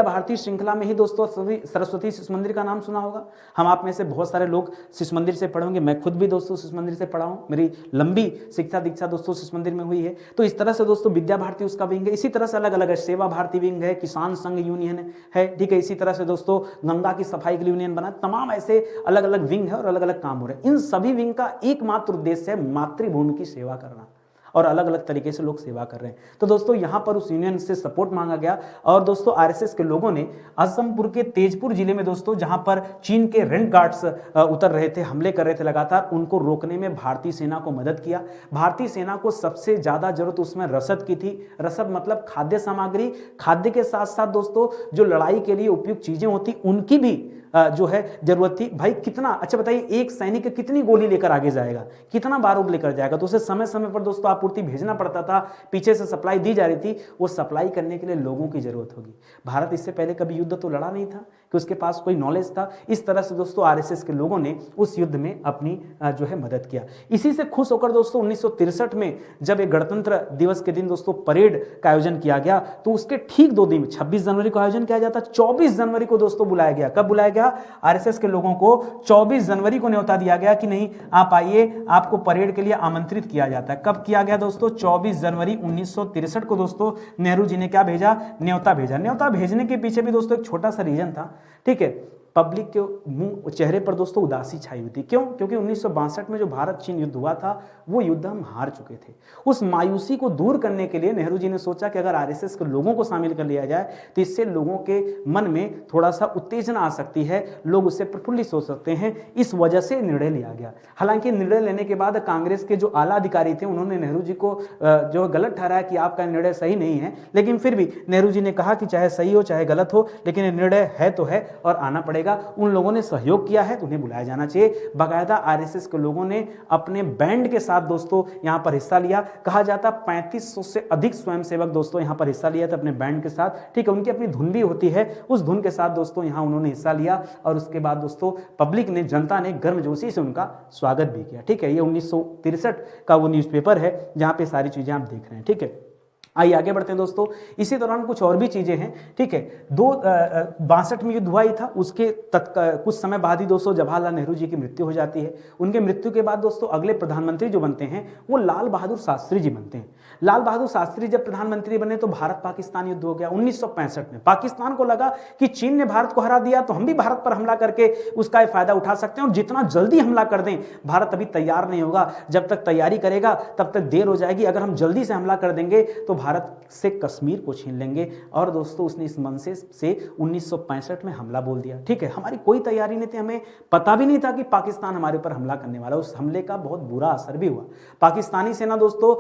भारती श्रृंखला में ही दोस्तों सरस्वती शिशु मंदिर का नाम सुना होगा। हम आप में से बहुत सारे लोग शिशु मंदिर से पढ़े होंगे, मैं खुद भी दोस्तों शिशु मंदिर से पढ़ा हूं, मेरी लंबी शिक्षा दीक्षा दोस्तों शिशु मंदिर में हुई है। तो इस तरह से दोस्तों विद्या भारती उसका विंग है। इसी तरह से अलग अलग है, सेवा भारती विंग है, किसान संघ यूनियन है, ठीक है। इसी तरह से दोस्तों गंगा की सफाई के लिए यूनियन बना, तमाम ऐसे अलग अलग विंग है और अलग अलग काम हो रहे हैं। इन सभी विंग का एकमात्र उद्देश्य है मातृभूमि की सेवा करना, और अलग अलग तरीके से लोग सेवा कर रहे हैं। तो दोस्तों यहां पर उस यूनियन से सपोर्ट मांगा गया, और दोस्तों आरएसएस के लोगों ने असमपुर के तेजपुर जिले में दोस्तों, जहां पर चीन के रेड गार्ड्स उतर रहे थे, हमले कर रहे थे लगातार, उनको रोकने में भारतीय सेना को मदद किया। भारतीय सेना को सबसे ज्यादा जरूरत उसमें रसद की थी। रसद मतलब खाद्य सामग्री, खाद्य के साथ साथ दोस्तों जो लड़ाई के लिए उपयुक्त चीजें होती उनकी भी जो है जरूरत थी। भाई कितना, अच्छा बताइए, एक सैनिक कितनी गोली लेकर आगे जाएगा, कितना बारूद लेकर जाएगा, तो उसे समय समय पर दोस्तों आपूर्ति भेजना पड़ता था, पीछे से सप्लाई दी जा रही थी, वो सप्लाई करने के लिए लोगों की जरूरत होगी। भारत इससे पहले कभी युद्ध तो लड़ा नहीं था कि उसके पास कोई नॉलेज था। इस तरह से दोस्तों आरएसएस के लोगों ने उस युद्ध में अपनी जो है मदद किया। इसी से खुश होकर दोस्तों 1963 में जब एक गणतंत्र दिवस के दिन दोस्तों परेड का आयोजन किया गया, तो उसके ठीक 2 दिन 26 जनवरी को आयोजन किया जाता, 24 जनवरी को दोस्तों बुलाया गया। कब बुलाया गया? आरएसएस के लोगों को 24 जनवरी को न्योता दिया गया कि नहीं आप आइए, आपको परेड के लिए आमंत्रित किया जाता है। कब किया गया दोस्तों? 24 जनवरी 1963 को दोस्तों नेहरू जी ने क्या भेजा? न्योता भेजा। न्योता भेजने के पीछे भी दोस्तों एक छोटा सा रीजन था, ठीक है। पब्लिक के मुंह चेहरे पर दोस्तों उदासी छाई हुई थी। क्यों? क्योंकि 1962 में जो भारत चीन युद्ध हुआ था, वो युद्ध हम हार चुके थे। उस मायूसी को दूर करने के लिए नेहरू जी ने सोचा कि अगर आरएसएस के लोगों को शामिल कर लिया जाए तो इससे लोगों के मन में थोड़ा सा उत्तेजना आ सकती है, लोग उससे प्रफुल्लित हो सकते हैं। इस वजह से निर्णय लिया गया। हालांकि निर्णय लेने के बाद कांग्रेस के जो आला अधिकारी थे उन्होंने नेहरू जी को जो गलत ठहराया कि आपका निर्णय सही नहीं है, लेकिन फिर भी नेहरू जी ने कहा कि चाहे सही हो चाहे गलत हो, लेकिन ये निर्णय है तो है और आना पड़ेगा। उन लोगों ने सहयोग किया है तो उन्हें बुलाया जाना चाहिए। बाकायदा आरएसएस के लोगों ने अपने बैंड के साथ दोस्तों यहां पर हिस्सा लिया। कहा जाता 3500 से अधिक स्वयंसेवक दोस्तों यहां पर हिस्सा लिया था अपने बैंड के साथ, ठीक है। उनकी अपनी धुन भी होती है, उस धुन के साथ दोस्तों यहां उन्होंने हिस्सा लिया, और उसके बाद दोस्तों पब्लिक ने, जनता ने गर्मजोशी से उनका स्वागत भी किया, ठीक है। ये 1963 का वो न्यूज़पेपर है जहां पे सारी चीजें आप देख रहे हैं, ठीक है। आइए आगे बढ़ते हैं दोस्तों। इसी दौरान कुछ और भी चीजें हैं, ठीक है। 62 में युद्ध हुआ ही था, उसके कुछ समय बाद ही दोस्तों जवाहरलाल नेहरू जी की मृत्यु हो जाती है। उनके मृत्यु के बाद दोस्तों अगले प्रधानमंत्री जो बनते हैं वो लाल बहादुर शास्त्री जी बनते हैं। लाल बहादुर शास्त्री जब प्रधानमंत्री बने तो भारत पाकिस्तान युद्ध हो गया 1965 में। पाकिस्तान को लगा कि चीन ने भारत को हरा दिया तो हम भी भारत पर हमला करके उसका फायदा उठा सकते हैं, और जितना जल्दी हमला कर दें, भारत अभी तैयार नहीं होगा, जब तक तैयारी करेगा तब तक देर हो जाएगी। अगर हम जल्दी से हमला कर देंगे तो भारत से कश्मीर को छीन लेंगे। और दोस्तों उसने इस मन से 1965 में हमला बोल दिया, ठीक है। हमारी कोई तैयारी नहीं थी, हमें पता भी नहीं था कि पाकिस्तान हमारे ऊपर हमला करने वाला। उस हमले का बहुत बुरा असर भी हुआ। पाकिस्तानी सेना दोस्तों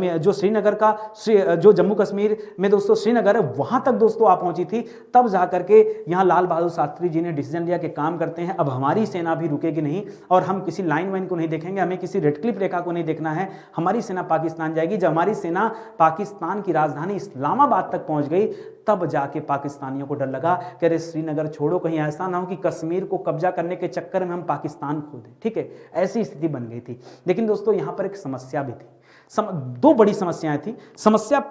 जो श्रीनगर का जो जम्मू कश्मीर में दोस्तों श्रीनगर है वहां तक दोस्तों आ पहुंची थी। तब जाकर के यहां लाल बहादुर शास्त्री जी ने डिसीजन लिया कि काम करते हैं, अब हमारी सेना भी रुकेगी नहीं, और हम किसी लाइन वाइन को नहीं देखेंगे, हमें किसी रेड क्लिफ रेखा को नहीं देखना है, हमारी सेना पाकिस्तान जाएगी। जब हमारी सेना पाकिस्तान की राजधानी इस्लामाबाद तक पहुंच गई, तब जाके पाकिस्तानियों को डर लगा कि अरे श्रीनगर छोड़ो, कहीं ऐसा ना हो कि कश्मीर को कब्जा करने के चक्कर में हम पाकिस्तान खो दें, ठीक है। ऐसी स्थिति बन गई थी। लेकिन दोस्तों यहां पर एक समस्या भी थी, दो बड़ी समस्याएं थी।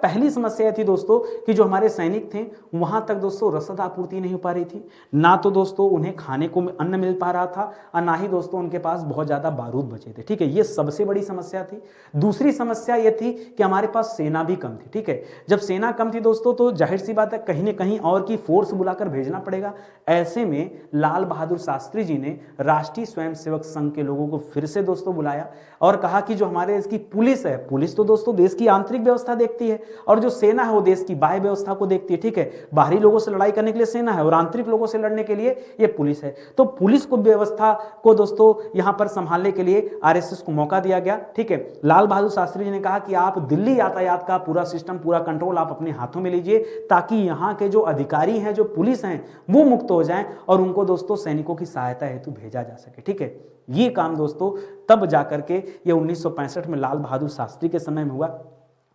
पहली समस्या थी दोस्तों कि जो हमारे सैनिक थे वहां तक दोस्तों रसद आपूर्ति नहीं हो पा रही थी, ना तो दोस्तों उन्हें खाने को अन्न मिल पा रहा था, और ना ही दोस्तों उनके पास बहुत ज्यादा बारूद बचे थे, ठीक है। ये सबसे बड़ी समस्या थी। दूसरी समस्या यह थी कि हमारे पास सेना भी कम थी, ठीक है। जब सेना कम थी दोस्तों तो जाहिर सी बात है कहीं ना कहीं और की फोर्स बुलाकर भेजना पड़ेगा। ऐसे में लाल बहादुर शास्त्री जी ने राष्ट्रीय स्वयंसेवक संघ के लोगों को फिर से दोस्तों बुलाया और कहा कि जो हमारे इसकी पुलिस है, पुलिस तो दोस्तों देश की आंतरिक व्यवस्था देखती है, और जो सेना है वो देश की बाह्य व्यवस्था को देखती है, ठीक है। बाहरी लोगों से लड़ाई करने के लिए सेना है और आंतरिक लोगों से लड़ने के लिए ये पुलिस है। तो पुलिस को व्यवस्था को दोस्तों यहां पर संभालने के लिए आरएसएस को मौका दिया गया, ठीक है। लाल बहादुर शास्त्री जी ने कहा कि आप दिल्ली यातायात का पूरा सिस्टम, पूरा कंट्रोल आप अपने हाथों में लीजिए, ताकि यहाँ के जो अधिकारी हैं, जो पुलिस हैं, वो मुक्त हो जाएं और उनको दोस्तों सैनिकों की सहायता हेतु भेजा जा सके। ठीक है, ये काम दोस्तों तब जाकर के ये 1965 में लाल बहादुर शास्त्री के समय में हुआ।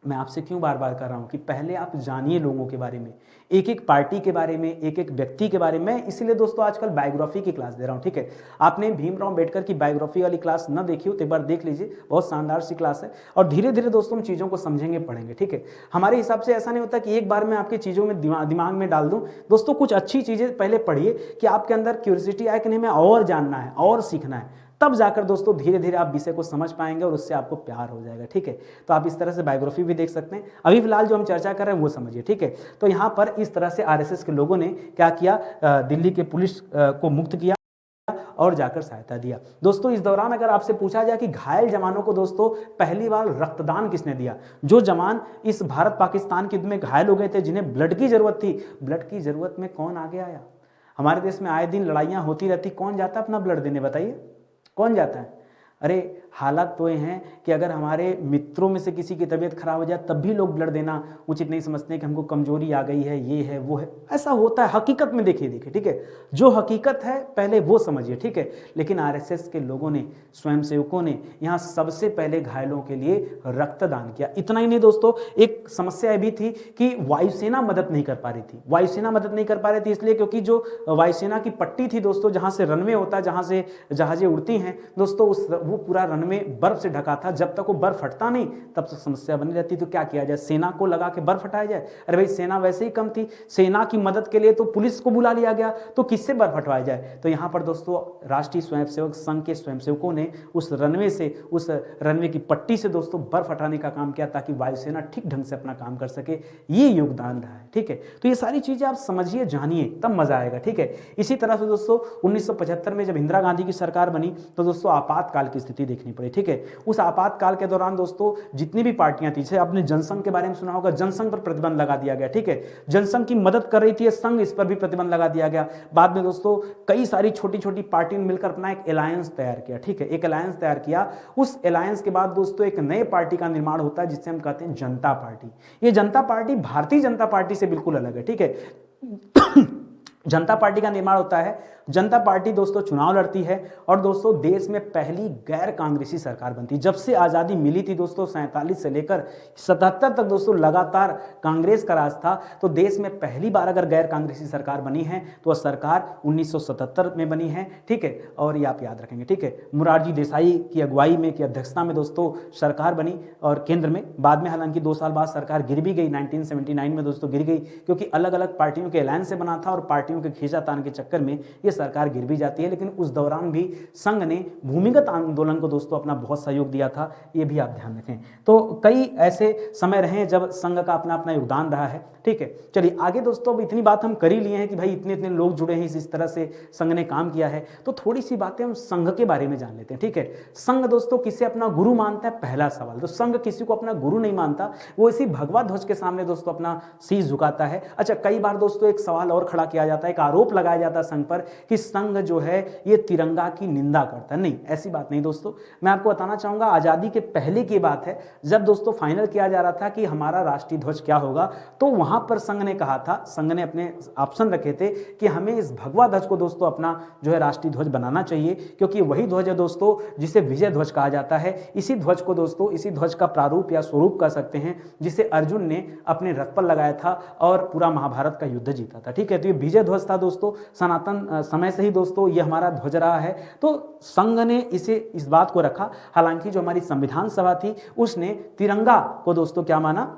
मैं आपसे क्यों बार बार कर रहा हूं कि पहले आप जानिए लोगों के बारे में, एक एक पार्टी के बारे में, एक एक व्यक्ति के बारे में। इसीलिए दोस्तों आजकल बायोग्राफी की क्लास दे रहा हूं। ठीक है, आपने भीमराव अंबेडकर की बायोग्राफी वाली क्लास न देखी हो तो एक बार देख लीजिए, बहुत शानदार सी क्लास है। और धीरे धीरे दोस्तों हम चीज़ों को समझेंगे, पढ़ेंगे। ठीक है, हमारे हिसाब से ऐसा नहीं होता कि एक बार मैं आपकी चीज़ों में दिमाग में डाल दूं। दोस्तों कुछ अच्छी चीज़ें पहले पढ़िए कि आपके अंदर क्यूरियोसिटी आए कि नहीं, हमें और जानना है और सीखना है, तब जाकर दोस्तों धीरे धीरे आप विषय को समझ पाएंगे और उससे आपको प्यार हो जाएगा। ठीक है, तो आप इस तरह से बायोग्राफी भी देख सकते हैं। अभी फिलहाल जो हम चर्चा कर रहे हैं वो समझिए। ठीक है, तो यहाँ पर इस तरह से आरएसएस के लोगों ने क्या किया, दिल्ली के पुलिस को मुक्त किया और जाकर सहायता दिया। दोस्तों इस दौरान अगर आपसे पूछा जाए कि घायल जवानों को दोस्तों पहली बार रक्तदान किसने दिया, जो जवान इस भारत पाकिस्तान युद्ध में घायल हो गए थे, जिन्हें ब्लड की जरूरत थी, ब्लड की जरूरत में कौन आगे आया? हमारे देश में आए दिन लड़ाइयाँ होती रहती, कौन जाता अपना ब्लड देने, बताइए कौन जाता है? अरे हालात तो ये हैं कि अगर हमारे मित्रों में से किसी की तबीयत खराब हो जाए तब भी लोग ब्लड देना उचित नहीं समझते कि हमको कमजोरी आ गई है, ये है वो है। ऐसा होता है हकीकत में, देखिए। ठीक है, जो हकीकत है पहले वो समझिए। ठीक है, लेकिन आरएसएस के लोगों ने, स्वयंसेवकों ने यहाँ सबसे पहले घायलों के लिए रक्तदान किया। इतना ही नहीं दोस्तों, एक समस्या भी थी कि वायुसेना मदद नहीं कर पा रही थी। वायुसेना मदद नहीं कर पा रही थी इसलिए क्योंकि जो वायुसेना की पट्टी थी दोस्तों, जहाँ से रनवे होता है, जहाँ से जहाजें उड़ती हैं दोस्तों, वो पूरा रनवे बर्फ से ढका था। जब तक वो बर्फ हटता नहीं तब तक समस्या बनी रहती। तो क्या किया जाए, सेना को लगा के बर्फ हटाया जाए? अरे भाई सेना वैसे ही कम थी, सेना की मदद के लिए तो पुलिस को बुला लिया गया, तो किससे बर्फ हटवाया जाए? तो यहाँ पर दोस्तों राष्ट्रीय स्वयंसेवक संघ के स्वयंसेवकों ने उस रनवे से, उस रनवे की पट्टी से दोस्तों बर्फ हटाने का काम किया ताकि वायुसेना ठीक ढंग से अपना काम कर सके। ये योगदान रहा है। ठीक है, तो ये सारी चीजें आप समझिए, जानिए, तब मजा आएगा। ठीक है, इसी तरह से दोस्तों 1975 में जब इंदिरा गांधी की सरकार बनी तो दोस्तों आपातकाल की स्थिति देखनी पड़ी। ठीक है, उस आपातकाल के दौरान दोस्तों जितनी भी पार्टियां थी, जैसे आपने जनसंघ के बारे में सुना होगा, जनसंघ पर प्रतिबंध लगा दिया गया। ठीक है, जनसंघ की मदद कर रही थी संघ, इस पर भी प्रतिबंध लगा दिया गया। बाद में दोस्तों कई सारी छोटी छोटी पार्टियों ने मिलकर अपना एक अलायंस तैयार किया। ठीक है, एक अलायंस तैयार किया। उस अलायंस के बाद दोस्तों एक नए पार्टी का निर्माण होता है जिससे हम कहते हैं जनता पार्टी। ये जनता पार्टी भारतीय जनता पार्टी से बिल्कुल अलग है। ठीक है, जनता पार्टी का निर्माण होता है। जनता पार्टी दोस्तों चुनाव लड़ती है और दोस्तों देश में पहली गैर कांग्रेसी सरकार बनती है। जब से आज़ादी मिली थी दोस्तों 47 से लेकर 77 तक दोस्तों लगातार कांग्रेस का राज था। तो देश में पहली बार अगर गैर कांग्रेसी सरकार बनी है तो वह सरकार 1977 में बनी है। ठीक है, और ये आप याद रखेंगे। ठीक है, मोरारजी देसाई की अगुवाई में, की अध्यक्षता में दोस्तों सरकार बनी और केंद्र में। बाद में हालांकि 2 साल बाद सरकार गिर भी गई, 1979 में दोस्तों गिर गई, क्योंकि अलग अलग पार्टियों के अलायंस से बना था और पार्टियों के खींचातान के चक्कर में ये सरकार गिर भी जाती है। लेकिन उस दौरान भी संघ ने भूमिगत आंदोलन को दोस्तों अपना बहुत सहयोग दिया था, ये भी आप ध्यान रखें। तो कई ऐसे समय रहे जब संघ का अपना अपना योगदान रहा है। ठीक है, चलिए आगे दोस्तों, अब इतनी बात हम कर ही लिए हैं कि भाई इतने इतने लोग जुड़े हैं, इस तरह से संघ ने काम किया है, तो थोड़ी सी बातें हम संघ के बारे में जान लेते हैं। ठीक है, संघ दोस्तों किसे अपना गुरु मानता है? पहला सवाल, तो संघ किसी को अपना गुरु नहीं मानता, वो इसी भगवा ध्वज के सामने दोस्तों अपना शीश झुकाता है। अच्छा, कई बार दोस्तों एक सवाल और खड़ा किया जाता है, एक आरोप लगाया जाता है संघ पर कि संघ जो है ये तिरंगा की निंदा करता है। नहीं, ऐसी बात नहीं दोस्तों। मैं आपको बताना चाहूंगा, आजादी के पहले की बात है, जब दोस्तों फाइनल किया जा रहा था कि हमारा राष्ट्रीय ध्वज क्या होगा, तो वहां पर संघ ने कहा था, संघ ने अपने ऑप्शन रखे थे कि हमें इस भगवा ध्वज को दोस्तों अपना जो है राष्ट्रीय ध्वज बनाना चाहिए, क्योंकि वही ध्वज है दोस्तों जिसे विजय ध्वज कहा जाता है। इसी ध्वज को दोस्तों, इसी ध्वज का प्रारूप या स्वरूप कह सकते हैं जिसे अर्जुन ने अपने रथ पर लगाया था और पूरा महाभारत का युद्ध जीता था। ठीक है, तो ये विजय ध्वज था दोस्तों, सनातन समय से ही दोस्तों ये हमारा ध्वज रहा है। तो संघ ने इस बात को रखा। हालांकि जो हमारी संविधान सभा थी उसने तिरंगा को दोस्तों क्या माना,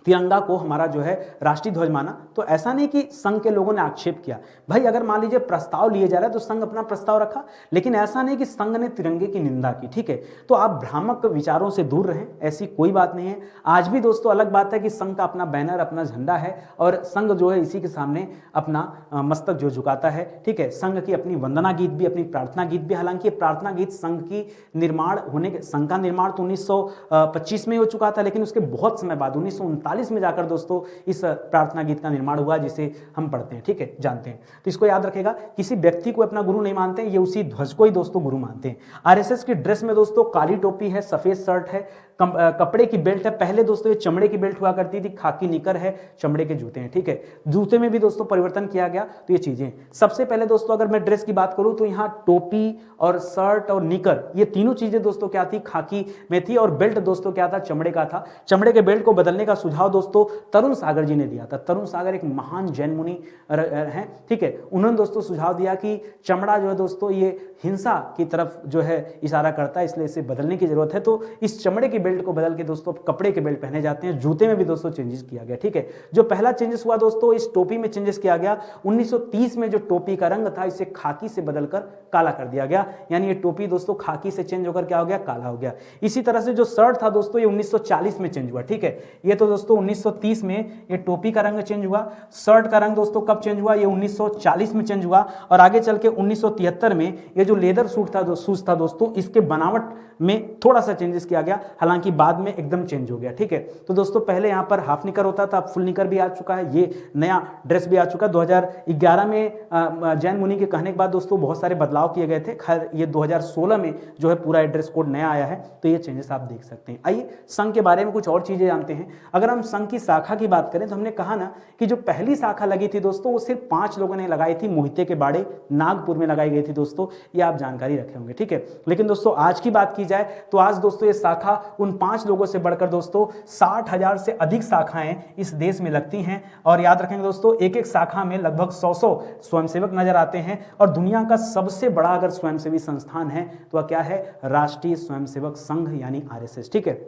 तिरंगा को हमारा जो है राष्ट्रीय ध्वज माना। तो ऐसा नहीं कि संघ के लोगों ने आक्षेप किया, भाई अगर मान लीजिए प्रस्ताव लिए जा रहा है तो संघ अपना प्रस्ताव रखा, लेकिन ऐसा नहीं कि संघ ने तिरंगे की निंदा की। ठीक है, तो आप भ्रामक विचारों से दूर रहें, ऐसी कोई बात नहीं है। आज भी दोस्तों अलग बात है कि संघ का अपना बैनर, अपना झंडा है और संघ जो है इसी के सामने अपना मस्तक जो झुकाता है। ठीक है, संघ की अपनी वंदना गीत भी, अपनी प्रार्थना गीत भी, हालांकि प्रार्थना गीत संघ की निर्माण होने के, संघ का निर्माण तो 1925 में हो चुका था, लेकिन उसके बहुत समय बाद 1939 में जाकर दोस्तों इस प्रार्थना गीत का निर्माण हुआ जिसे हम पढ़ते हैं। ठीक है, जानते हैं। तो इसको याद रखेगा, किसी व्यक्ति को अपना गुरु नहीं मानते, ये उसी ध्वज को ही दोस्तों गुरु मानते हैं। आरएसएस की ड्रेस में दोस्तों काली टोपी है, सफेद शर्ट है, कपड़े की बेल्ट है। पहले दोस्तों ये चमड़े की बेल्ट हुआ करती थी, खाकी निकर है, चमड़े के जूते हैं, ठीक है। जूते में भी दोस्तों परिवर्तन किया गया। तो ये चीजें सबसे पहले दोस्तों अगर मैं ड्रेस की बात करूं तो यहाँ टोपी और शर्ट और निकर, ये तीनों चीजें दोस्तों क्या थी, खाकी में थी। और बेल्ट दोस्तों क्या था, चमड़े का था। चमड़े के बेल्ट को बदलने का सुझाव दोस्तों तरुण सागर जी ने दिया था। तरुण सागर एक महान जैन मुनि हैं, ठीक है। उन्होंने दोस्तों सुझाव दिया कि चमड़ा जो है दोस्तों ये हिंसा की तरफ जो है इशारा करता है, इसलिए इसे बदलने की जरूरत है। तो इस चमड़े की बेल्ट को बदल के दोस्तों कपड़े के बेल्ट पहने जाते हैं। जूते में भी दोस्तों चेंजेस किया गया, ठीक है। जो पहला चेंजेस हुआ दोस्तों, इस टोपी में चेंजेस किया गया। 1930 में जो टोपी का रंग था इसे खाकी से बदलकर काला कर दिया गया, यानी ये टोपी दोस्तों खाकी से चेंज होकर क्या हो गया, काला हो गया। इसी तरह से जो शर्ट था दोस्तों ये 1940 में चेंज हुआ, ठीक है। ये तो दोस्तों 1930 में ये टोपी का रंग चेंज हुआ। शर्ट का रंग दोस्तों कब चेंज हुआ, ये 1940 में चेंज हुआ। और आगे चल के 1973 में ये जो लेदर शूज था दोस्तों, इसके बनावट में थोड़ा सा चेंजेस किया गया, हालांकि बाद में एकदम चेंज हो गया, ठीक है। तो दोस्तों पहले यहां पर हाफ निकर होता था, फुल निकर भी आ चुका है, ये नया ड्रेस भी आ चुका है। 2011 में जैन मुनि के कहने के बाद दोस्तों बहुत सारे बदलाव किए गए थे। खैर ये 2016 में जो है पूरा ड्रेस कोड नया आया है, तो ये चेंजेस आप देख सकते हैं। आइए संघ के बारे में कुछ और चीजें जानते हैं। अगर हम संघ की शाखा की बात करें तो हमने कहा ना कि जो पहली शाखा लगी थी दोस्तों वो सिर्फ 5 लोगों ने लगाई थी, मोहिते के बाड़े नागपुर में लगाई गई थी दोस्तों, ये आप जानकारी रखे होंगे, ठीक है। लेकिन दोस्तों आज की बात की जाए तो आज दोस्तों ये शाखा उन 5 लोगों से बढ़कर दोस्तों 60,000 से अधिक शाखाएं इस देश में लगती हैं। और याद रखेंगे दोस्तों एक एक शाखा में लगभग 100 स्वयंसेवक नजर आते हैं। और दुनिया का सबसे बड़ा अगर स्वयंसेवी संस्थान है तो वह क्या है, राष्ट्रीय स्वयंसेवक संघ यानी आरएसएस, ठीक है।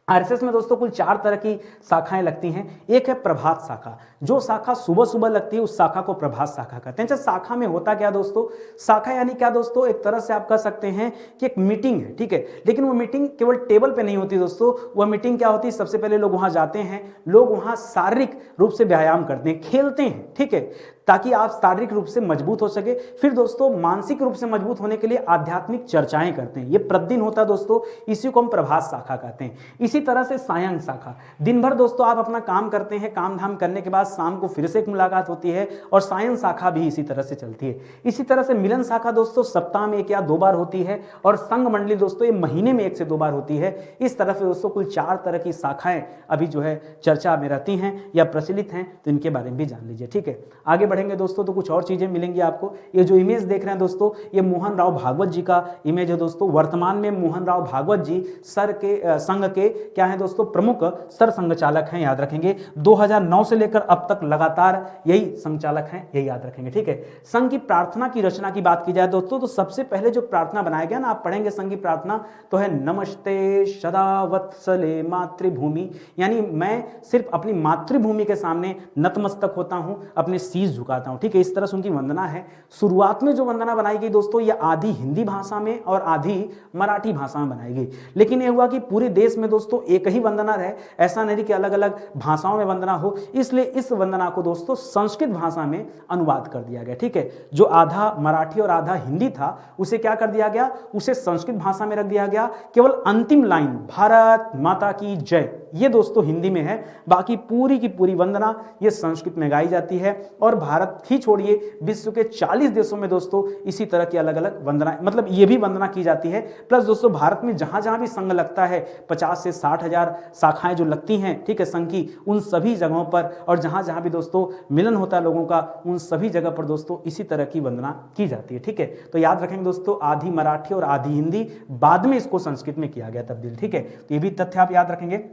आरएसएस में दोस्तों कुल 4 तरह की शाखाएं लगती हैं। एक है प्रभात शाखा, जो शाखा सुबह सुबह लगती है उस शाखा को प्रभात शाखा कहते हैं। शाखा में होता क्या दोस्तों, शाखा यानी क्या दोस्तों, एक तरह से आप कह सकते हैं कि एक मीटिंग है, ठीक है। लेकिन वो मीटिंग केवल टेबल पे नहीं होती दोस्तों, वह मीटिंग क्या होती है, सबसे पहले लोग वहां जाते हैं, लोग वहां शारीरिक रूप से व्यायाम करते हैं, खेलते हैं, ठीक है, ताकि आप शारीरिक रूप से मजबूत हो सके। फिर दोस्तों मानसिक रूप से मजबूत होने के लिए आध्यात्मिक चर्चाएं करते हैं, ये प्रतिदिन होता है दोस्तों, इसी को हम प्रभात शाखा कहते हैं। इसी तरह से सायं शाखा, दिन भर दोस्तों आप अपना काम करते हैं, काम धाम करने के बाद शाम को फिर से एक मुलाकात होती है, और सायं शाखा भी इसी तरह से चलती है। इसी तरह से मिलन शाखा दोस्तों सप्ताह में 1 या 2 बार होती है, और संघ मंडली दोस्तों ये महीने में 1 से 2 बार होती है। इस तरह से दोस्तों कुल 4 तरह की शाखाएं अभी जो है चर्चा में रहती हैं या प्रचलित हैं, तो इनके बारे में भी जान लीजिए, ठीक है। आगे बढ़ेंगे दोस्तों तो कुछ और चीजें मिलेंगी आपको। ये जो इमेज देख रहे हैं दोस्तों, ये मोहन राव भागवत जी का इमेज है दोस्तों। वर्तमान में मोहन राव भागवत जी संघ के क्या है दोस्तों, प्रमुख सर संघचालक हैं, याद रखेंगे। 2009 से लेकर अब तक लगातार यही संघचालक हैं, यही याद रखेंगे, ठीक है। संघ की प्रार्थना की रचना की बात की जाए दोस्तों, तो सबसे पहले जो प्रार्थना बनाया गया ना, आप पढ़ेंगे संघ की प्रार्थना, तो है नमस्ते सदा वत्सले मातृभूमि, यानी मैं सिर्फ अपनी मातृभूमि के सामने नतमस्तक होता हूं, अपने शीश झुकाता हूं, ठीक है। इस तरह से उनकी वंदना है। शुरुआत में जो वंदना बनाई गई दोस्तों, ये आधी हिंदी भाषा में और आधी मराठी भाषा में बनाई गई। लेकिन ये हुआ कि पूरे देश में दोस्तों एक ही वंदना रहे, ऐसा नहीं कि अलग अलग भाषाओं में वंदना हो, इसलिए इस वंदना को दोस्तों संस्कृत भाषा में अनुवाद कर दिया गया, ठीक है। जो आधा मराठी और आधा हिंदी था उसे क्या कर दिया गया, उसे संस्कृत भाषा में रख दिया गया। केवल अंतिम लाइन भारत माता की जय ये दोस्तों हिंदी में है, बाकी पूरी की पूरी वंदना ये संस्कृत में गाई जाती है। और भारत ही छोड़िए विश्व के 40 देशों में दोस्तों इसी तरह की अलग अलग वंदना, मतलब ये भी वंदना की जाती है। प्लस दोस्तों भारत में जहां जहां भी संघ लगता है 50 से 60,000 शाखाएं जो लगती हैं, ठीक है, संघ की, उन सभी जगहों पर और जहां जहां भी दोस्तों मिलन होता है लोगों का, उन सभी जगह पर दोस्तों इसी तरह की वंदना की जाती है, ठीक है। तो याद रखेंगे दोस्तों आधी मराठी और आधी हिंदी, बाद में इसको संस्कृत में किया गया तब्दील, ठीक है। तो ये भी तथ्य आप याद रखेंगे।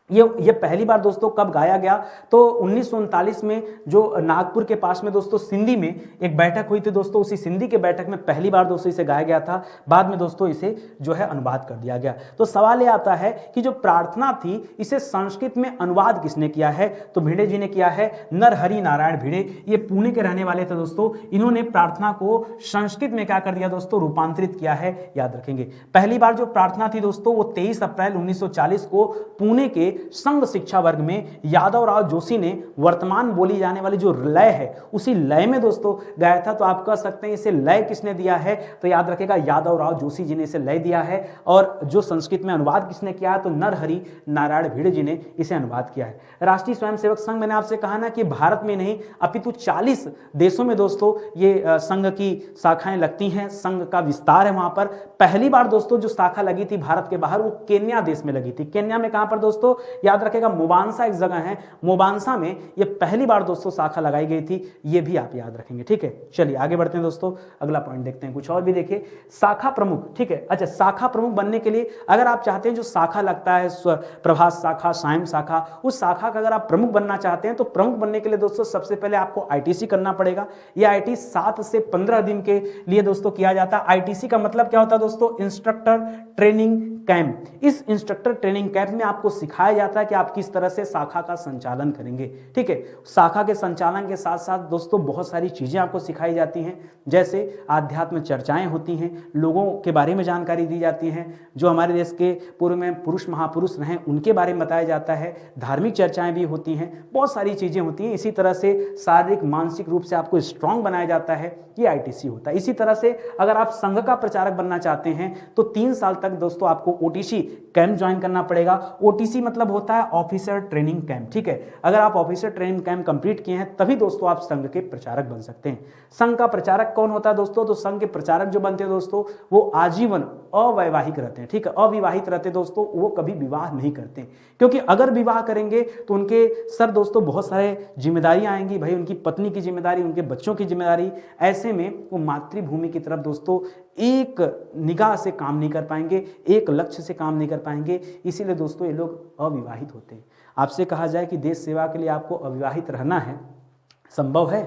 ये पहली बार दोस्तों कब गाया गया, तो 1939 में जो नागपुर के पास में दोस्तों सिंधी में एक बैठक हुई थी दोस्तों, उसी सिंधी के बैठक में पहली बार दोस्तों इसे गाया गया था। बाद में दोस्तों इसे जो है अनुवाद कर दिया गया। तो सवाल ये आता है कि जो प्रार्थना थी इसे संस्कृत में अनुवाद किसने किया है, तो भिड़े जी ने किया है, नरहरि नारायण भिड़े। ये पुणे के रहने वाले थे दोस्तों, इन्होंने प्रार्थना को संस्कृत में क्या कर दिया दोस्तों, रूपांतरित किया है, याद रखेंगे। पहली बार जो प्रार्थना थी दोस्तों वो 23 अप्रैल 1940 को पुणे के संघ शिक्षा वर्ग में यादवराव जोशी ने वर्तमान बोली जाने वाली जो लय है उसी लय में दोस्तों गाया था। तो आप कह सकते हैं इसे लय किसने दिया है, तो याद रखेगा यादवराव जोशी जी ने इसे लय दिया है। और जो संस्कृत में अनुवाद किसने किया है, तो नरहरि नारायण भिड़े जी ने इसे अनुवाद किया है। राष्ट्रीय स्वयंसेवक संघ, मैंने आपसे कहा ना कि भारत में नहीं अपितु 40 देशों में दोस्तों ये संघ की शाखाएं लगती हैं, संघ का विस्तार है वहां पर। पहली बार दोस्तों जो शाखा लगी थी भारत के बाहर वो केन्या देश में लगी थी। केन्या में कहां पर दोस्तों, याद रखेगा मोबांसा एक जगह है, मोबांसा में ये पहली बार दोस्तों शाखा लगाई गई थी, ये भी आप याद रखेंगे। ठीक है, चलिए आगे बढ़ते हैं दोस्तों, अगला पॉइंट देखते हैं। कुछ और भी देखिए, शाखा प्रमुख। ठीक है, अच्छा, शाखा प्रमुख बनने के लिए अगर आप चाहते हैं जो शाखा लगता है प्रभात शाखा, सायं शाखा, उस शाखा का अगर आप प्रमुख बनना चाहते हैं तो प्रमुख बनने के लिए दोस्तों सबसे पहले आपको आईटीसी करना पड़ेगा। यह आईटी 7 से 15 दिन के लिए दोस्तों किया जाता है। आईटीसी का मतलब क्या होता है दोस्तों, इंस्ट्रक्टर ट्रेनिंग कैंप। इस इंस्ट्रक्टर ट्रेनिंग कैंप में आपको सिखाया जाता है कि आप किस तरह से शाखा का संचालन करेंगे। ठीक है, शाखा के संचालन के साथ साथ दोस्तों बहुत सारी चीजें आपको सिखाई जाती हैं, जैसे आध्यात्म चर्चाएं होती हैं, लोगों के बारे में जानकारी दी जाती हैं, जो हमारे देश के पूर्व में पुरुष महापुरुष रहे उनके बारे में बताया जाता है, धार्मिक चर्चाएं भी होती हैं, बहुत सारी चीजें होती हैं। इसी तरह से शारीरिक मानसिक रूप से आपको स्ट्रांग बनाया जाता है, ये आईटीसी होता है। इसी तरह से अगर आप संघ का प्रचारक बनना चाहते हैं तो 3 साल तक दोस्तों आपको ओटीसी कैंप ज्वाइन करना पड़ेगा। ओटीसी मतलब होता है ऑफिसर ट्रेनिंग कैंप। ठीक है, अगर आप ऑफिसर ट्रेनिंग कैंप कंप्लीट किए हैं तभी दोस्तों आप संघ के प्रचारक बन सकते हैं। संघ का प्रचारक कौन होता है दोस्तों, तो संघ के प्रचारक जो बनते हैं दोस्तों वो आजीवन अवैवाहिक रहते हैं। ठीक है, अविवाहित रहते दोस्तों, वो कभी विवाह नहीं करते, क्योंकि अगर विवाह करेंगे तो उनके सर दोस्तों बहुत सारे जिम्मेदारियां आएंगी, भाई उनकी पत्नी की जिम्मेदारी, उनके बच्चों की जिम्मेदारी। ऐसे में वो मातृभूमि की तरफ दोस्तों एक निगाह से काम नहीं कर पाएंगे, एक लक्ष्य से काम नहीं कर पाएंगे, इसीलिए दोस्तों ये लोग अविवाहित होते हैं। आपसे कहा जाए कि देश सेवा के लिए आपको अविवाहित रहना है, संभव है?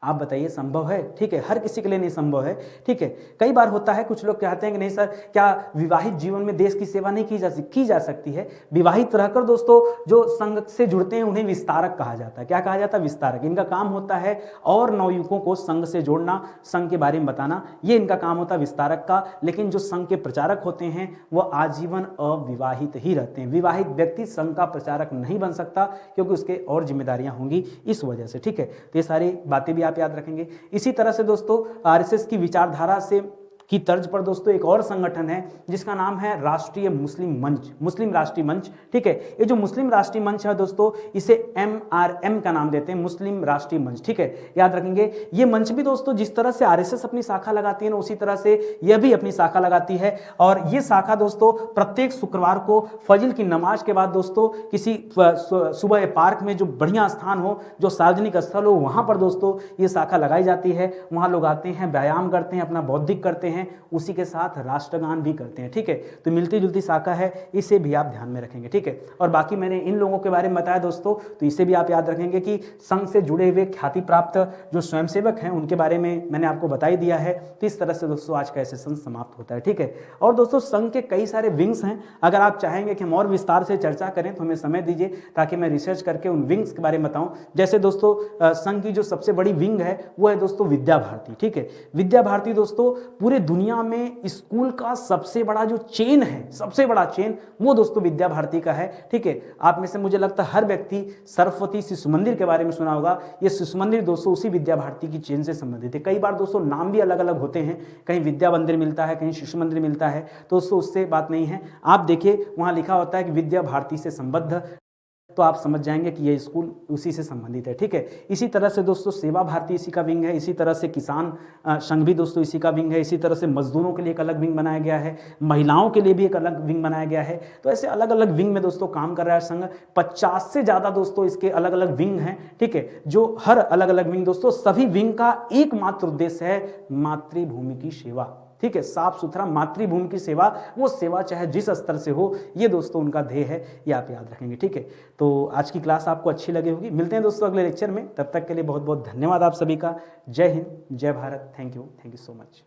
आप बताइए, संभव है? ठीक है, हर किसी के लिए नहीं संभव है। ठीक है, कई बार होता है कुछ लोग कहते हैं कि नहीं सर, क्या विवाहित जीवन में देश की सेवा नहीं की जा सकती है? विवाहित रहकर दोस्तों जो संघ से जुड़ते हैं उन्हें विस्तारक कहा जाता है। क्या कहा जाता है? विस्तारक। इनका काम होता है और नवयुवकों को संघ से जोड़ना, संघ के बारे में बताना, ये इनका काम होता है विस्तारक का। लेकिन जो संघ के प्रचारक होते हैं वो आजीवन अविवाहित ही रहते हैं। विवाहित व्यक्ति संघ का प्रचारक नहीं बन सकता क्योंकि उसके और जिम्मेदारियां होंगी इस वजह से। ठीक है, तो ये सारी बातें भी आप याद रखेंगे। इसी तरह से दोस्तों आरएसएस की विचारधारा से की तर्ज पर दोस्तों एक और संगठन है जिसका नाम है राष्ट्रीय मुस्लिम मंच, मुस्लिम राष्ट्रीय मंच। ठीक है, ये जो मुस्लिम राष्ट्रीय मंच है दोस्तों इसे MRM का नाम देते हैं, मुस्लिम राष्ट्रीय मंच। ठीक है, याद रखेंगे। ये मंच भी दोस्तों जिस तरह से आरएसएस अपनी शाखा लगाती है ना उसी तरह से यह भी अपनी शाखा लगाती है। और ये शाखा दोस्तों प्रत्येक शुक्रवार को फजल की नमाज के बाद दोस्तों किसी सुबह पार्क में जो बढ़िया स्थान हो, जो सार्वजनिक स्थल हो, वहां पर दोस्तों ये शाखा लगाई जाती है। वहां लोग आते हैं, व्यायाम करते हैं, अपना बौद्धिक करते हैं, उसी के साथ राष्ट्रगान भी करते हैं। ठीक है, तो मिलती जुलती शाखा है, इसे भी आप ध्यान में रखेंगे। ठीक है, और बाकी मैंने इन लोगों के बारे में बताया दोस्तों, तो इसे भी आप याद रखेंगे कि संघ से जुड़े हुए ख्याति प्राप्त जो स्वयंसेवक हैं उनके बारे में मैंने आपको बता ही दिया है। तो इस तरह से दोस्तों आज का सेशन समाप्त होता है। ठीक है, और दोस्तों संघ के कई सारे विंग्स हैं। अगर आप चाहेंगे कि हम और विस्तार से चर्चा करें तो हमें समय दीजिए ताकि मैं रिसर्च करके उन विंग्स के बारे में बताऊं। जैसे दोस्तों संघ की जो सबसे बड़ी विंग है वो है दोस्तों विद्या भारती। ठीक है, विद्या भारती दोस्तों पूरे दुनिया में स्कूल का सबसे बड़ा जो चेन है, सबसे बड़ा चेन वो दोस्तों विद्या भारती का है। ठीक है, आप में से मुझे लगता है हर व्यक्ति सरस्वती शिशु मंदिर के बारे में सुना होगा। ये शिशु मंदिर दोस्तों उसी विद्या भारती की चेन से संबंधित है। कई बार दोस्तों नाम भी अलग अलग होते हैं, कहीं विद्या मंदिर मिलता है, कहीं शिशु मंदिर मिलता है, तो दोस्तों उससे बात नहीं है। आप देखिए वहां लिखा होता है कि विद्या भारती से संबद्ध, तो आप समझ जाएंगे कि ये स्कूल उसी से संबंधित है। ठीक है, इसी तरह से दोस्तों सेवा भारती इसी का विंग है, इसी तरह से किसान संघ भी दोस्तों इसी का विंग है, इसी तरह से मजदूरों के लिए एक अलग विंग बनाया गया है, महिलाओं के लिए भी एक अलग विंग बनाया गया है। तो ऐसे अलग अलग विंग में दोस्तों काम कर रहा है संघ। 50 से ज़्यादा दोस्तों इसके अलग अलग विंग हैं। ठीक है, जो हर अलग अलग विंग दोस्तों सभी विंग का एकमात्र उद्देश्य है मातृभूमि की सेवा। ठीक है, साफ सुथरा मातृभूमि की सेवा, वो सेवा चाहे जिस स्तर से हो, ये दोस्तों उनका ध्येय है, ये आप याद रखेंगे। ठीक है, तो आज की क्लास आपको अच्छी लगी होगी। मिलते हैं दोस्तों अगले लेक्चर में, तब तक के लिए बहुत बहुत धन्यवाद आप सभी का। जय हिंद, जय Bharat, thank you so much.